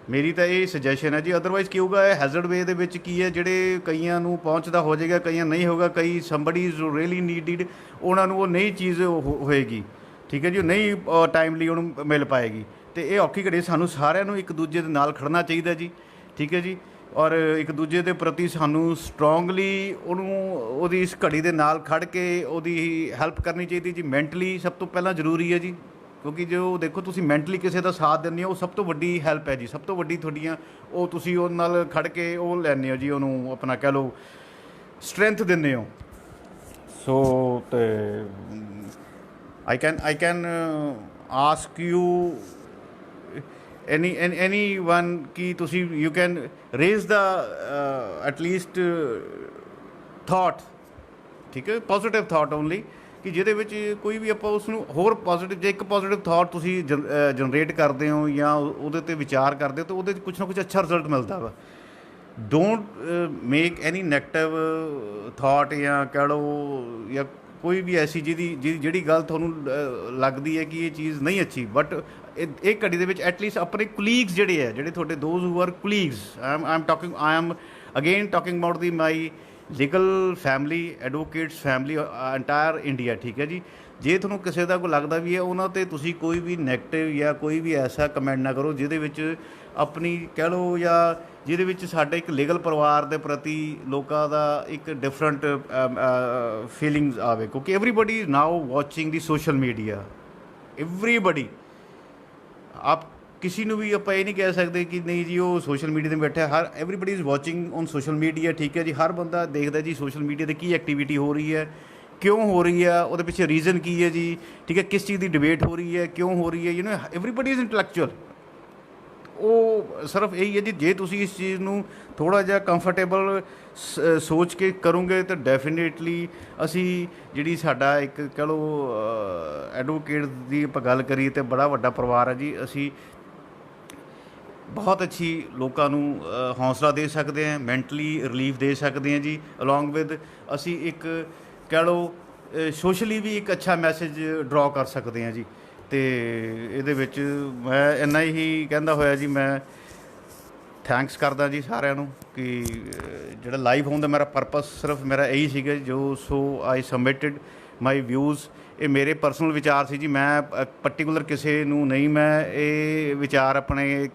ਮੇਰੀ ਤਾਂ ਇਹ ਸੁਜੈਸ਼ਨ ਹੈ ਜੀ। ਅਦਰਵਾਈਜ਼ ਕੀ ਹੋਊਗਾ, ਇਹ ਹੈਜ਼ਰਡ ਵੇ ਦੇ ਵਿੱਚ ਕੀ ਹੈ, ਜਿਹੜੇ ਕਈਆਂ ਨੂੰ ਪਹੁੰਚਦਾ ਹੋ ਜਾਏਗਾ, ਕਈਆਂ ਨਹੀਂ ਹੋਗਾ, ਕਈ ਸਮਬਡੀ ਇਜ਼ ਰੀਅਲੀ ਨੀਡਿਡ, ਉਹਨਾਂ ਨੂੰ ਉਹ ਨਈ ਚੀਜ਼ ਹੋਏਗੀ, ਠੀਕ ਹੈ ਜੀ, ਉਹ ਨਹੀਂ ਟਾਈਮਲੀ ਉਹਨੂੰ ਮਿਲ ਪਾਏਗੀ। ਅਤੇ ਇਹ ਔਖੀ ਘੜੀ ਸਾਨੂੰ ਸਾਰਿਆਂ ਨੂੰ ਇੱਕ ਦੂਜੇ ਦੇ ਨਾਲ ਖੜਨਾ ਚਾਹੀਦਾ ਜੀ, ਠੀਕ ਹੈ ਜੀ, ਔਰ ਇੱਕ ਦੂਜੇ ਦੇ ਪ੍ਰਤੀ ਸਾਨੂੰ ਸਟਰੋਂਗਲੀ ਉਹਦੀ ਇਸ ਘੜੀ ਦੇ ਨਾਲ ਖੜ ਕੇ ਉਹਦੀ ਹੈਲਪ ਕਰਨੀ ਚਾਹੀਦੀ ਜੀ। ਮੈਂਟਲੀ ਸਭ ਤੋਂ ਪਹਿਲਾਂ ਜ਼ਰੂਰੀ ਹੈ ਜੀ, ਕਿਉਂਕਿ ਜੋ ਦੇਖੋ ਤੁਸੀਂ ਮੈਂਟਲੀ ਕਿਸੇ ਦਾ ਸਾਥ ਦਿੰਦੇ ਹੋ ਉਹ ਸਭ ਤੋਂ ਵੱਡੀ ਹੈਲਪ ਹੈ ਜੀ, ਸਭ ਤੋਂ ਵੱਡੀ ਤੁਹਾਡੀਆਂ ਉਹ ਤੁਸੀਂ ਉਹਦੇ ਨਾਲ ਖੜ ਕੇ ਉਹ ਲੈਂਦੇ ਹੋ ਜੀ, ਉਹਨੂੰ ਆਪਣਾ ਕਹਿ ਲਓ ਸਟਰੈਂਥ ਦਿੰਦੇ ਹੋ। ਸੋ ਅਤੇ I can ask you anyone ਕਿ ਤੁਸੀਂ you can raise the at least thought, ਠੀਕ ਹੈ, ਪੋਜ਼ੀਟਿਵ ਥਾਟ ਓਨਲੀ, ਕਿ ਜਿਹਦੇ ਵਿੱਚ ਕੋਈ ਵੀ ਆਪਾਂ ਉਸ ਨੂੰ ਹੋਰ ਪੋਜ਼ੀਟਿਵ, ਜੇ ਇੱਕ ਪੋਜ਼ੀਟਿਵ ਥਾਟ ਤੁਸੀਂ ਜਨਰੇਟ ਕਰਦੇ ਹੋ ਜਾਂ ਉਹਦੇ 'ਤੇ ਵਿਚਾਰ ਕਰਦੇ ਹੋ ਤਾਂ ਉਹਦੇ 'ਚ ਕੁਛ ਨਾ ਕੁਛ ਅੱਛਾ ਰਿਜ਼ਲਟ ਮਿਲਦਾ ਵਾ। Don't make any negative thought ਜਾਂ ਕਹਿ ਲਓ ਜਾਂ ਕੋਈ ਵੀ ਐਸੀ ਜਿਹੜੀ ਗੱਲ ਤੁਹਾਨੂੰ ਲੱਗਦੀ ਹੈ ਕਿ ਇਹ ਚੀਜ਼ ਨਹੀਂ ਅੱਛੀ, ਬਟ ਇਹ ਘੜੀ ਦੇ ਵਿੱਚ ਐਟਲੀਸਟ ਆਪਣੇ ਕੁਲੀਗਸ ਜਿਹੜੇ ਹੈ, ਜਿਹੜੇ ਤੁਹਾਡੇ those who R colleagues, I am again talking about the my legal family advocates family entire India, ਠੀਕ ਹੈ ਜੀ। ਜੇ ਤੁਹਾਨੂੰ ਕਿਸੇ ਦਾ ਕੋਈ ਲੱਗਦਾ ਵੀ ਹੈ, ਉਹਨਾਂ 'ਤੇ ਤੁਸੀਂ ਕੋਈ ਵੀ ਨੈਗੇਟਿਵ ਜਾਂ ਕੋਈ ਵੀ ਐਸਾ ਕਮੈਂਟ ਨਾ ਕਰੋ ਜਿਹਦੇ ਵਿੱਚ ਆਪਣੀ ਕਹਿ ਲਓ ਜਾਂ ਜਿਹਦੇ ਵਿੱਚ ਸਾਡੇ ਇੱਕ ਲੀਗਲ ਪਰਿਵਾਰ ਦੇ ਪ੍ਰਤੀ ਲੋਕਾਂ ਦਾ ਇੱਕ ਡਿਫਰੈਂਟ ਫੀਲਿੰਗਸ ਆਵੇ, ਕਿਉਂਕਿ everybody is now watching the social media, everybody. ਆਪ ਕਿਸੇ ਨੂੰ ਵੀ ਆਪਾਂ ਇਹ ਨਹੀਂ ਕਹਿ ਸਕਦੇ ਕਿ ਨਹੀਂ ਜੀ ਉਹ ਸੋਸ਼ਲ ਮੀਡੀਆ 'ਤੇ ਬੈਠਾ, ਹਰ everybody is watching on social media, ਠੀਕ ਹੈ ਜੀ। ਹਰ ਬੰਦਾ ਦੇਖਦਾ ਜੀ ਸੋਸ਼ਲ ਮੀਡੀਆ 'ਤੇ ਕੀ ਐਕਟੀਵਿਟੀ ਹੋ ਰਹੀ ਹੈ, ਕਿਉਂ ਹੋ ਰਹੀ ਹੈ, ਉਹਦੇ ਪਿੱਛੇ ਰੀਜ਼ਨ ਕੀ ਹੈ ਜੀ, ਠੀਕ ਹੈ, ਕਿਸ ਚੀਜ਼ ਦੀ ਡਿਬੇਟ ਹੋ ਰਹੀ ਹੈ, ਕਿਉਂ ਹੋ ਰਹੀ ਹੈ, ਐਵਰੀਬਡੀ ਇਜ਼ ਇੰਟੈਲੈਕਚੁਅਲ। ਉਹ ਸਿਰਫ ਇਹੀ ਹੈ ਜੀ, ਜੇ ਤੁਸੀਂ ਇਸ ਚੀਜ਼ ਨੂੰ ਥੋੜ੍ਹਾ ਜਿਹਾ ਕੰਫਰਟੇਬਲ ਸੋਚ ਕੇ ਕਰੋਗੇ ਤਾਂ ਡੈਫੀਨੇਟਲੀ ਅਸੀਂ ਜਿਹੜੀ ਸਾਡਾ ਇੱਕ ਕਹਿ ਲਓ ਐਡਵੋਕੇਟ ਦੀ ਆਪਾਂ ਗੱਲ ਕਰੀਏ ਤਾਂ ਬੜਾ ਵੱਡਾ ਪਰਿਵਾਰ ਹੈ ਜੀ। ਅਸੀਂ ਬਹੁਤ ਅੱਛੀ ਲੋਕਾਂ ਨੂੰ ਹੌਸਲਾ ਦੇ ਸਕਦੇ ਹਾਂ, ਮੈਂਟਲੀ ਰਿਲੀਫ ਦੇ ਸਕਦੇ ਹਾਂ ਜੀ। ਅਲੋਂਗ ਵਿਦ ਅਸੀਂ ਇੱਕ ਕਹਿ ਲਓ ਸੋਸ਼ਲੀ ਵੀ ਇੱਕ ਅੱਛਾ ਮੈਸੇਜ ਡਰਾ ਕਰ ਸਕਦੇ ਹਾਂ ਜੀ। ਅਤੇ ਇਹਦੇ ਵਿੱਚ ਮੈਂ ਇੰਨਾ ਹੀ ਕਹਿੰਦਾ ਹੋਇਆ ਜੀ, ਮੈਂ ਥੈਂਕਸ ਕਰਦਾ ਜੀ ਸਾਰਿਆਂ ਨੂੰ ਕਿ ਜਿਹੜਾ ਲਾਈਵ ਹੋਣ ਦਾ ਮੇਰਾ ਪਰਪਸ ਸਿਰਫ ਮੇਰਾ ਇਹੀ ਸੀਗਾ ਜੋ ਸੋ ਆਈ ਸਬਮਿਟਡ ਮਾਈ ਵਿਊਜ਼। ਇਹ ਮੇਰੇ ਪਰਸਨਲ ਵਿਚਾਰ ਸੀ ਜੀ, ਮੈਂ ਪਰਟੀਕੂਲਰ ਕਿਸੇ ਨੂੰ ਨਹੀਂ ਮੈਂ ਇਹ ਵਿਚਾਰ ਆਪਣੇ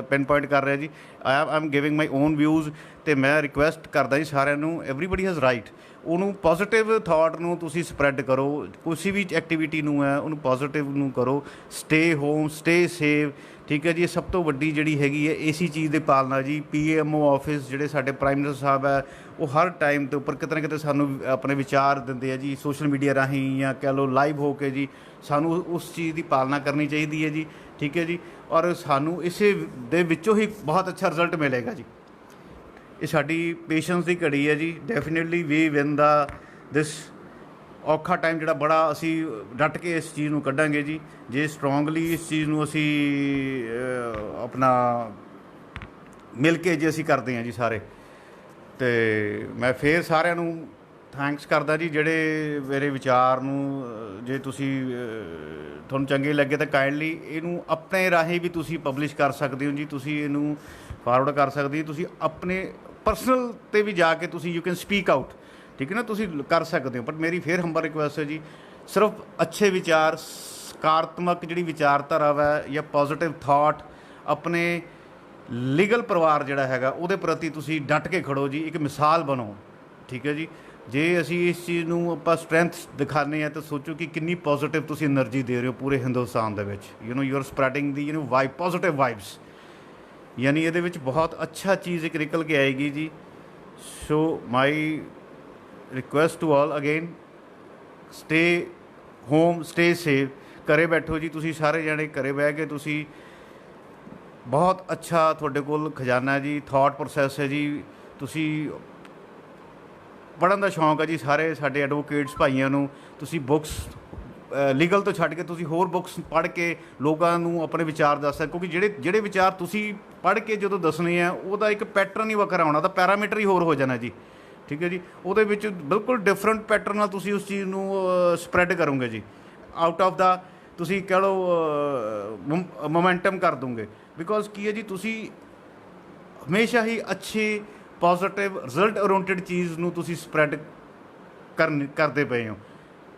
ਪਿਨ ਪੁਆਇੰਟ ਕਰ ਰਿਹਾ ਜੀ। I am giving my own views. ਅਤੇ ਮੈਂ ਰਿਕੁਐਸਟ ਕਰਦਾ ਜੀ ਸਾਰਿਆਂ ਨੂੰ, ਐਵਰੀਬਡੀ ਹੈਜ਼ ਰਾਈਟ, ਉਹਨੂੰ ਪੋਜ਼ੀਟਿਵ ਥਾਟ ਨੂੰ ਤੁਸੀਂ ਸਪਰੈਡ ਕਰੋ, ਕਿਸੇ ਵੀ ਐਕਟੀਵਿਟੀ ਨੂੰ ਹੈ ਉਹਨੂੰ ਪੋਜ਼ੀਟਿਵ ਨੂੰ ਕਰੋ। ਸਟੇ ਹੋਮ, ਸਟੇ ਸੇਵ, ਠੀਕ ਹੈ ਜੀ। ਇਹ ਸਭ ਤੋਂ ਵੱਡੀ ਜਿਹੜੀ ਹੈਗੀ ਹੈ ਇਸੀ ਚੀਜ਼ ਦੀ ਪਾਲਣਾ ਜੀ। PMO ਆਫਿਸ ਜਿਹੜੇ ਸਾਡੇ ਪ੍ਰਾਈਮ ਮਿਨਿਸਟਰ ਸਾਹਿਬ ਹੈ, ਉਹ ਹਰ ਟਾਈਮ ਦੇ ਉੱਪਰ ਕਿਤੇ ਨਾ ਕਿਤੇ ਸਾਨੂੰ ਆਪਣੇ ਵਿਚਾਰ ਦਿੰਦੇ ਆ ਜੀ, ਸੋਸ਼ਲ ਮੀਡੀਆ ਰਾਹੀਂ ਜਾਂ ਕਹਿ ਲਓ ਲਾਈਵ ਹੋ ਕੇ ਜੀ। ਸਾਨੂੰ ਉਸ ਚੀਜ਼ ਦੀ ਪਾਲਣਾ ਕਰਨੀ ਚਾਹੀਦੀ ਹੈ ਜੀ, ਠੀਕ ਹੈ ਜੀ। ਔਰ ਸਾਨੂੰ ਇਸੇ ਦੇ ਵਿੱਚੋਂ ਹੀ ਬਹੁਤ ਅੱਛਾ ਰਿਜ਼ਲਟ ਮਿਲੇਗਾ ਜੀ। ਇਹ ਸਾਡੀ ਪੇਸ਼ੈਂਸ ਦੀ ਘੜੀ ਹੈ ਜੀ। ਡੈਫੀਨੇਟਲੀ ਵੀ ਵਿਨ ਦਾ ਦਿਸ ਔਖਾ ਟਾਈਮ ਜਿਹੜਾ ਬੜਾ ਅਸੀਂ ਡਟ ਕੇ ਇਸ ਚੀਜ਼ ਨੂੰ ਕੱਢਾਂਗੇ ਜੀ। ਜੇ ਸਟਰੋਂਗਲੀ ਇਸ ਚੀਜ਼ ਨੂੰ ਅਸੀਂ ਆਪਣਾ ਮਿਲ ਕੇ ਜੇ ਅਸੀਂ ਕਰਦੇ ਹਾਂ ਜੀ ਸਾਰੇ। ਅਤੇ ਮੈਂ ਫਿਰ ਸਾਰਿਆਂ ਨੂੰ ਥੈਂਕਸ ਕਰਦਾ ਜੀ ਜਿਹੜੇ ਮੇਰੇ ਵਿਚਾਰ ਨੂੰ ਜੇ ਤੁਸੀਂ ਤੁਹਾਨੂੰ ਚੰਗੇ ਲੱਗੇ ਤਾਂ ਕਾਈਂਡਲੀ ਇਹਨੂੰ ਆਪਣੇ ਰਾਹੀਂ ਵੀ ਤੁਸੀਂ ਪਬਲਿਸ਼ ਕਰ ਸਕਦੇ ਹੋ ਜੀ। ਤੁਸੀਂ ਇਹਨੂੰ ਫਾਰਵਰਡ ਕਰ ਸਕਦੇ ਹੋ, ਤੁਸੀਂ ਆਪਣੇ ਪਰਸਨਲ 'ਤੇ ਵੀ ਜਾ ਕੇ ਤੁਸੀਂ ਯੂ ਕੈਨ ਸਪੀਕ ਆਊਟ, ਠੀਕ ਹੈ ਨਾ, ਤੁਸੀਂ ਕਰ ਸਕਦੇ ਹੋ। ਪਰ ਮੇਰੀ ਫਿਰ ਹੰਬਲ ਰਿਕੁਐਸਟ ਹੈ ਜੀ, ਸਿਰਫ ਅੱਛੇ ਵਿਚਾਰ, ਸਕਾਰਾਤਮਕ ਜਿਹੜੀ ਵਿਚਾਰਧਾਰਾ ਹੈ ਜਾਂ ਪੋਜ਼ੀਟਿਵ ਥਾਟ ਆਪਣੇ ਲੀਗਲ ਪਰਿਵਾਰ ਜਿਹੜਾ ਹੈਗਾ ਉਹਦੇ ਪ੍ਰਤੀ ਤੁਸੀਂ ਡਟ ਕੇ ਖੜੋ ਜੀ, ਇੱਕ ਮਿਸਾਲ ਬਣੋ, ਠੀਕ ਹੈ ਜੀ। ਜੇ ਅਸੀਂ ਇਸ ਚੀਜ਼ ਨੂੰ ਆਪਾਂ ਸਟਰੈਂਥ ਦਿਖਾਉਂਦੇ ਹਾਂ ਤਾਂ ਸੋਚੋ ਕਿ ਕਿੰਨੀ ਪੋਜ਼ੀਟਿਵ ਤੁਸੀਂ એનર્ਜੀ ਦੇ ਰਹੇ ਹੋ ਪੂਰੇ ਹਿੰਦੁਸਤਾਨ ਦੇ ਵਿੱਚ। You are spreading the vibe, positive vibes, ਯਾਨੀ ਇਹਦੇ ਵਿੱਚ ਬਹੁਤ ਅੱਛਾ ਚੀਜ਼ ਇੱਕ ਨਿਕਲ ਕੇ ਆਏਗੀ ਜੀ। So my request to all again, stay home, stay safe. ਘਰੇ ਬੈਠੋ ਜੀ ਤੁਸੀਂ ਸਾਰੇ ਜਣੇ, ਘਰੇ ਬਹਿ ਕੇ ਤੁਸੀਂ ਬਹੁਤ ਅੱਛਾ ਤੁਹਾਡੇ ਕੋਲ ਖਜ਼ਾਨਾ ਜੀ, ਥਾਟ ਪ੍ਰੋਸੈਸ ਹੈ ਜੀ। ਤੁਸੀਂ ਪੜ੍ਹਨ ਦਾ ਸ਼ੌਂਕ ਹੈ ਜੀ ਸਾਰੇ ਸਾਡੇ ਐਡਵੋਕੇਟਸ ਭਾਈਆਂ ਨੂੰ, ਤੁਸੀਂ ਬੁੱਕਸ ਲੀਗਲ ਤੋਂ ਛੱਡ ਕੇ ਤੁਸੀਂ ਹੋਰ ਬੁੱਕਸ ਪੜ੍ਹ ਕੇ ਲੋਕਾਂ ਨੂੰ ਆਪਣੇ ਵਿਚਾਰ ਦੱਸ ਸਕਦੇ, ਕਿਉਂਕਿ ਜਿਹੜੇ ਵਿਚਾਰ ਤੁਸੀਂ ਪੜ੍ਹ ਕੇ ਜਦੋਂ ਦੱਸਣੇ ਆ ਉਹਦਾ ਇੱਕ ਪੈਟਰਨ ਹੀ ਵੱਖਰਾ ਹੋਣਾ, ਉਹਦਾ ਪੈਰਾਮੀਟਰ ਹੀ ਹੋਰ ਹੋ ਜਾਣਾ ਜੀ, ਠੀਕ ਹੈ ਜੀ। ਉਹਦੇ ਵਿੱਚ ਬਿਲਕੁਲ ਡਿਫਰੈਂਟ ਪੈਟਰਨ ਨਾਲ ਤੁਸੀਂ ਉਸ ਚੀਜ਼ ਨੂੰ ਸਪਰੈਡ ਕਰੋਗੇ ਜੀ। ਆਊਟ ਆਫ ਦਾ ਤੁਸੀਂ ਕਹਿ ਲਓ ਮੋਮੈਂਟਮ ਕਰ ਦੋਗੇ। ਬਿਕੋਜ਼ ਕੀ ਹੈ ਜੀ, ਤੁਸੀਂ ਹਮੇਸ਼ਾ ਹੀ ਅੱਛੇ ਪੋਜ਼ੀਟਿਵ ਰਿਜ਼ਲਟ ਓਰੀਐਂਟਡ ਚੀਜ਼ ਨੂੰ ਤੁਸੀਂ ਸਪਰੈਡ ਕਰਦੇ ਪਏ ਹੋ।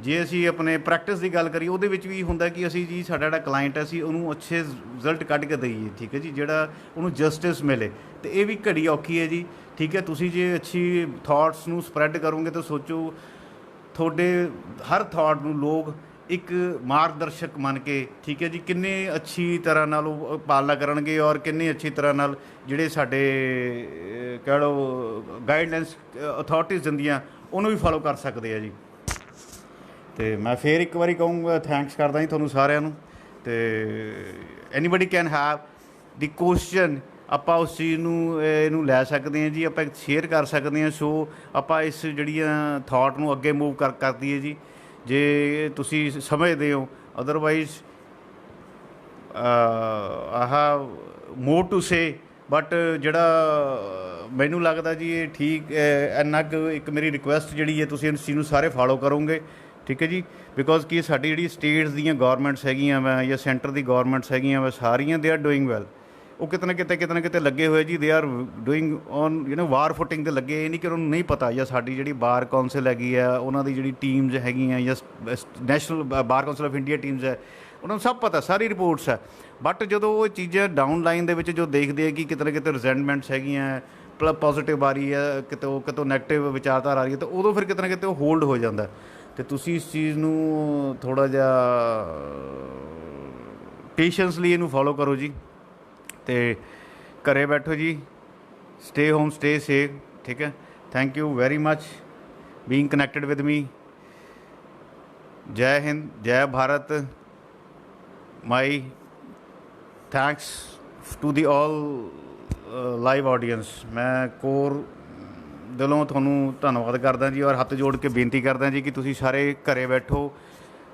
ਜੇ ਅਸੀਂ ਆਪਣੇ ਪ੍ਰੈਕਟਿਸ ਦੀ ਗੱਲ ਕਰੀਏ ਉਹਦੇ ਵਿੱਚ ਵੀ ਹੁੰਦਾ ਕਿ ਅਸੀਂ ਜੀ ਸਾਡਾ ਜਿਹੜਾ ਕਲਾਇੰਟ ਹੈ ਅਸੀਂ ਉਹਨੂੰ ਅੱਛੇ ਰਿਜ਼ਲਟ ਕੱਢ ਕੇ ਦਈਏ, ਠੀਕ ਹੈ ਜੀ, ਜਿਹੜਾ ਉਹਨੂੰ ਜਸਟਿਸ ਮਿਲੇ। ਅਤੇ ਇਹ ਵੀ ਘੜੀ ਔਖੀ ਹੈ ਜੀ, ਠੀਕ ਹੈ। ਤੁਸੀਂ ਜੇ ਅੱਛੀ ਥਾਟਸ ਨੂੰ ਸਪਰੈਡ ਕਰੋਗੇ ਤਾਂ ਸੋਚੋ ਤੁਹਾਡੇ ਹਰ ਥਾਟ ਨੂੰ ਲੋਕ ਇੱਕ ਮਾਰਗਦਰਸ਼ਕ ਮੰਨ ਕੇ, ਠੀਕ ਹੈ ਜੀ, ਕਿੰਨੇ ਅੱਛੀ ਤਰ੍ਹਾਂ ਨਾਲ ਉਹ ਪਾਲਣਾ ਕਰਨਗੇ ਔਰ ਕਿੰਨੀ ਅੱਛੀ ਤਰ੍ਹਾਂ ਨਾਲ ਜਿਹੜੇ ਸਾਡੇ ਕਹਿ ਲਓ ਗਾਈਡਲਾਈਨਸ ਅਥਾਰਟੀਜ਼ ਦਿੰਦੀਆਂ ਉਹਨੂੰ ਵੀ ਫੋਲੋ ਕਰ ਸਕਦੇ ਆ ਜੀ। ਅਤੇ ਮੈਂ ਫਿਰ ਇੱਕ ਵਾਰੀ ਕਹੂੰਗਾ, ਥੈਂਕਸ ਕਰਦਾ ਜੀ ਤੁਹਾਨੂੰ ਸਾਰਿਆਂ ਨੂੰ। ਅਤੇ anybody can have the question, ਆਪਾਂ ਉਸ ਚੀਜ਼ ਨੂੰ ਇਹਨੂੰ ਲੈ ਸਕਦੇ ਹਾਂ ਜੀ, ਆਪਾਂ ਸ਼ੇਅਰ ਕਰ ਸਕਦੇ ਹਾਂ। ਸੋ ਆਪਾਂ ਇਸ ਜਿਹੜੀਆਂ ਥਾਟ ਨੂੰ ਅੱਗੇ ਮੂਵ ਕਰ ਦਈਏ ਜੀ, ਜੇ ਤੁਸੀਂ ਸਮਝਦੇ ਹੋ। ਅਦਰਵਾਈਜ਼ ਆਹ ਮੋਰ ਟੂ ਸੇ, ਬਟ ਜਿਹੜਾ ਮੈਨੂੰ ਲੱਗਦਾ ਜੀ ਇਹ ਠੀਕ ਇੰਨਾ ਕੁ ਇੱਕ ਮੇਰੀ ਰਿਕੁਐਸਟ ਜਿਹੜੀ ਹੈ ਤੁਸੀਂ ਇਸ ਚੀਜ਼ ਨੂੰ ਸਾਰੇ ਫੋਲੋ ਕਰੋਗੇ, ਠੀਕ ਹੈ ਜੀ। ਬਿਕੋਜ਼ ਕਿ ਸਾਡੀ ਜਿਹੜੀ ਸਟੇਟਸ ਦੀਆਂ ਗੌਰਮੈਂਟਸ ਹੈਗੀਆਂ ਵਾ ਜਾਂ ਸੈਂਟਰ ਦੀ ਗੌਰਮੈਂਟਸ ਹੈਗੀਆਂ ਵਾ ਸਾਰੀਆਂ ਦੇ ਆਰ ਡੂਇੰਗ ਵੈਲ, ਉਹ ਕਿਤੇ ਨਾ ਕਿਤੇ ਲੱਗੇ ਹੋਏ ਜੀ, they are doing on war footing 'ਤੇ ਲੱਗੇ। ਇਹ ਨਹੀਂ ਕਿ ਉਹਨਾਂ ਨੂੰ ਨਹੀਂ ਪਤਾ, ਜਾਂ ਸਾਡੀ ਜਿਹੜੀ ਬਾਰ ਕੌਂਸਲ ਹੈਗੀ ਆ, ਉਹਨਾਂ ਦੀ ਜਿਹੜੀ ਟੀਮਜ਼ ਹੈਗੀਆਂ, ਜਾਂ national bar council of India teams ਹੈ, ਉਹਨਾਂ ਨੂੰ ਸਭ ਪਤਾ, ਸਾਰੀ ਰਿਪੋਰਟਸ ਹੈ। ਬਟ ਜਦੋਂ ਉਹ ਚੀਜ਼ਾਂ ਡਾਊਨ ਲਾਈਨ ਦੇ ਵਿੱਚ ਜੋ ਦੇਖਦੇ ਆ ਕਿ ਕਿਤੇ ਨਾ ਕਿਤੇ ਰਿਜ਼ੈਂਟਮੈਂਟਸ ਹੈਗੀਆਂ, ਪੋਜ਼ੀਟਿਵ ਆ ਰਹੀ ਹੈ, ਕਿਤੋਂ ਨੈਗੇਟਿਵ ਵਿਚਾਰਧਾਰਾ ਆ ਰਹੀ ਹੈ, ਤਾਂ ਉਦੋਂ ਫਿਰ ਕਿਤੇ ਨਾ ਕਿਤੇ ਉਹ ਹੋਲਡ ਹੋ ਜਾਂਦਾ। ਅਤੇ ਤੁਸੀਂ ਇਸ ਚੀਜ਼ ਨੂੰ ਥੋੜ੍ਹਾ ਜਿਹਾ ਪੇਸ਼ੈਂਸਲੀ ਇਹਨੂੰ ਫੋਲੋ ਕਰੋ ਜੀ, ਅਤੇ ਘਰ ਬੈਠੋ ਜੀ, ਸਟੇ ਹੋਮ, ਸਟੇ ਸੇਫ, ਠੀਕ ਹੈ। Thank you very much being connected with me. ਜੈ ਹਿੰਦ, ਜੈ ਭਾਰਤ। ਮਾਈ thanks to the all live audience. ਮੈਂ ਕੋਰ ਦਿਲੋਂ ਤੁਹਾਨੂੰ ਧੰਨਵਾਦ ਕਰਦਾ ਜੀ, ਔਰ ਹੱਥ ਜੋੜ ਕੇ ਬੇਨਤੀ ਕਰਦਾ ਜੀ ਕਿ ਤੁਸੀਂ ਸਾਰੇ ਘਰ ਬੈਠੋ,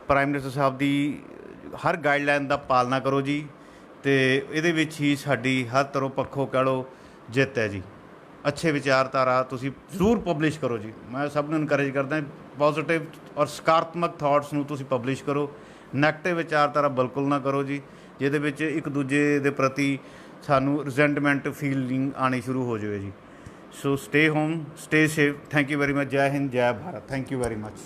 ਪ੍ਰਾਈਮ ਮਿਨਿਸਟਰ ਸਾਹਿਬ ਦੀ ਹਰ ਗਾਈਡਲਾਈਨ ਦਾ ਪਾਲਣਾ ਕਰੋ ਜੀ, ਅਤੇ ਇਹਦੇ ਵਿੱਚ ਹੀ ਸਾਡੀ ਹਰ ਤਰ੍ਹਾਂ ਪੱਖੋਂ ਕਹਿ ਲਓ ਜਿੱਤ ਹੈ ਜੀ। ਅੱਛੇ ਵਿਚਾਰਧਾਰਾ ਤੁਸੀਂ ਜ਼ਰੂਰ ਪਬਲਿਸ਼ ਕਰੋ ਜੀ। ਮੈਂ ਸਭ ਨੂੰ ਇਨਕਰੇਜ ਕਰਦਾ, ਪੋਜ਼ੀਟਿਵ ਔਰ ਸਕਾਰਾਤਮਕ ਥਾਟਸ ਨੂੰ ਤੁਸੀਂ ਪਬਲਿਸ਼ ਕਰੋ, ਨੈਗੇਟਿਵ ਵਿਚਾਰਧਾਰਾ ਬਿਲਕੁਲ ਨਾ ਕਰੋ ਜੀ, ਜਿਹਦੇ ਵਿੱਚ ਇੱਕ ਦੂਜੇ ਦੇ ਪ੍ਰਤੀ ਸਾਨੂੰ ਰਿਜ਼ੈਂਟਮੈਂਟ ਫੀਲਿੰਗ ਆਉਣੀ ਸ਼ੁਰੂ ਹੋ ਜਾਵੇ ਜੀ। So stay home, stay safe. Thank you very much. ਜੈ ਹਿੰਦ, ਜੈ Bharat. Thank you very much.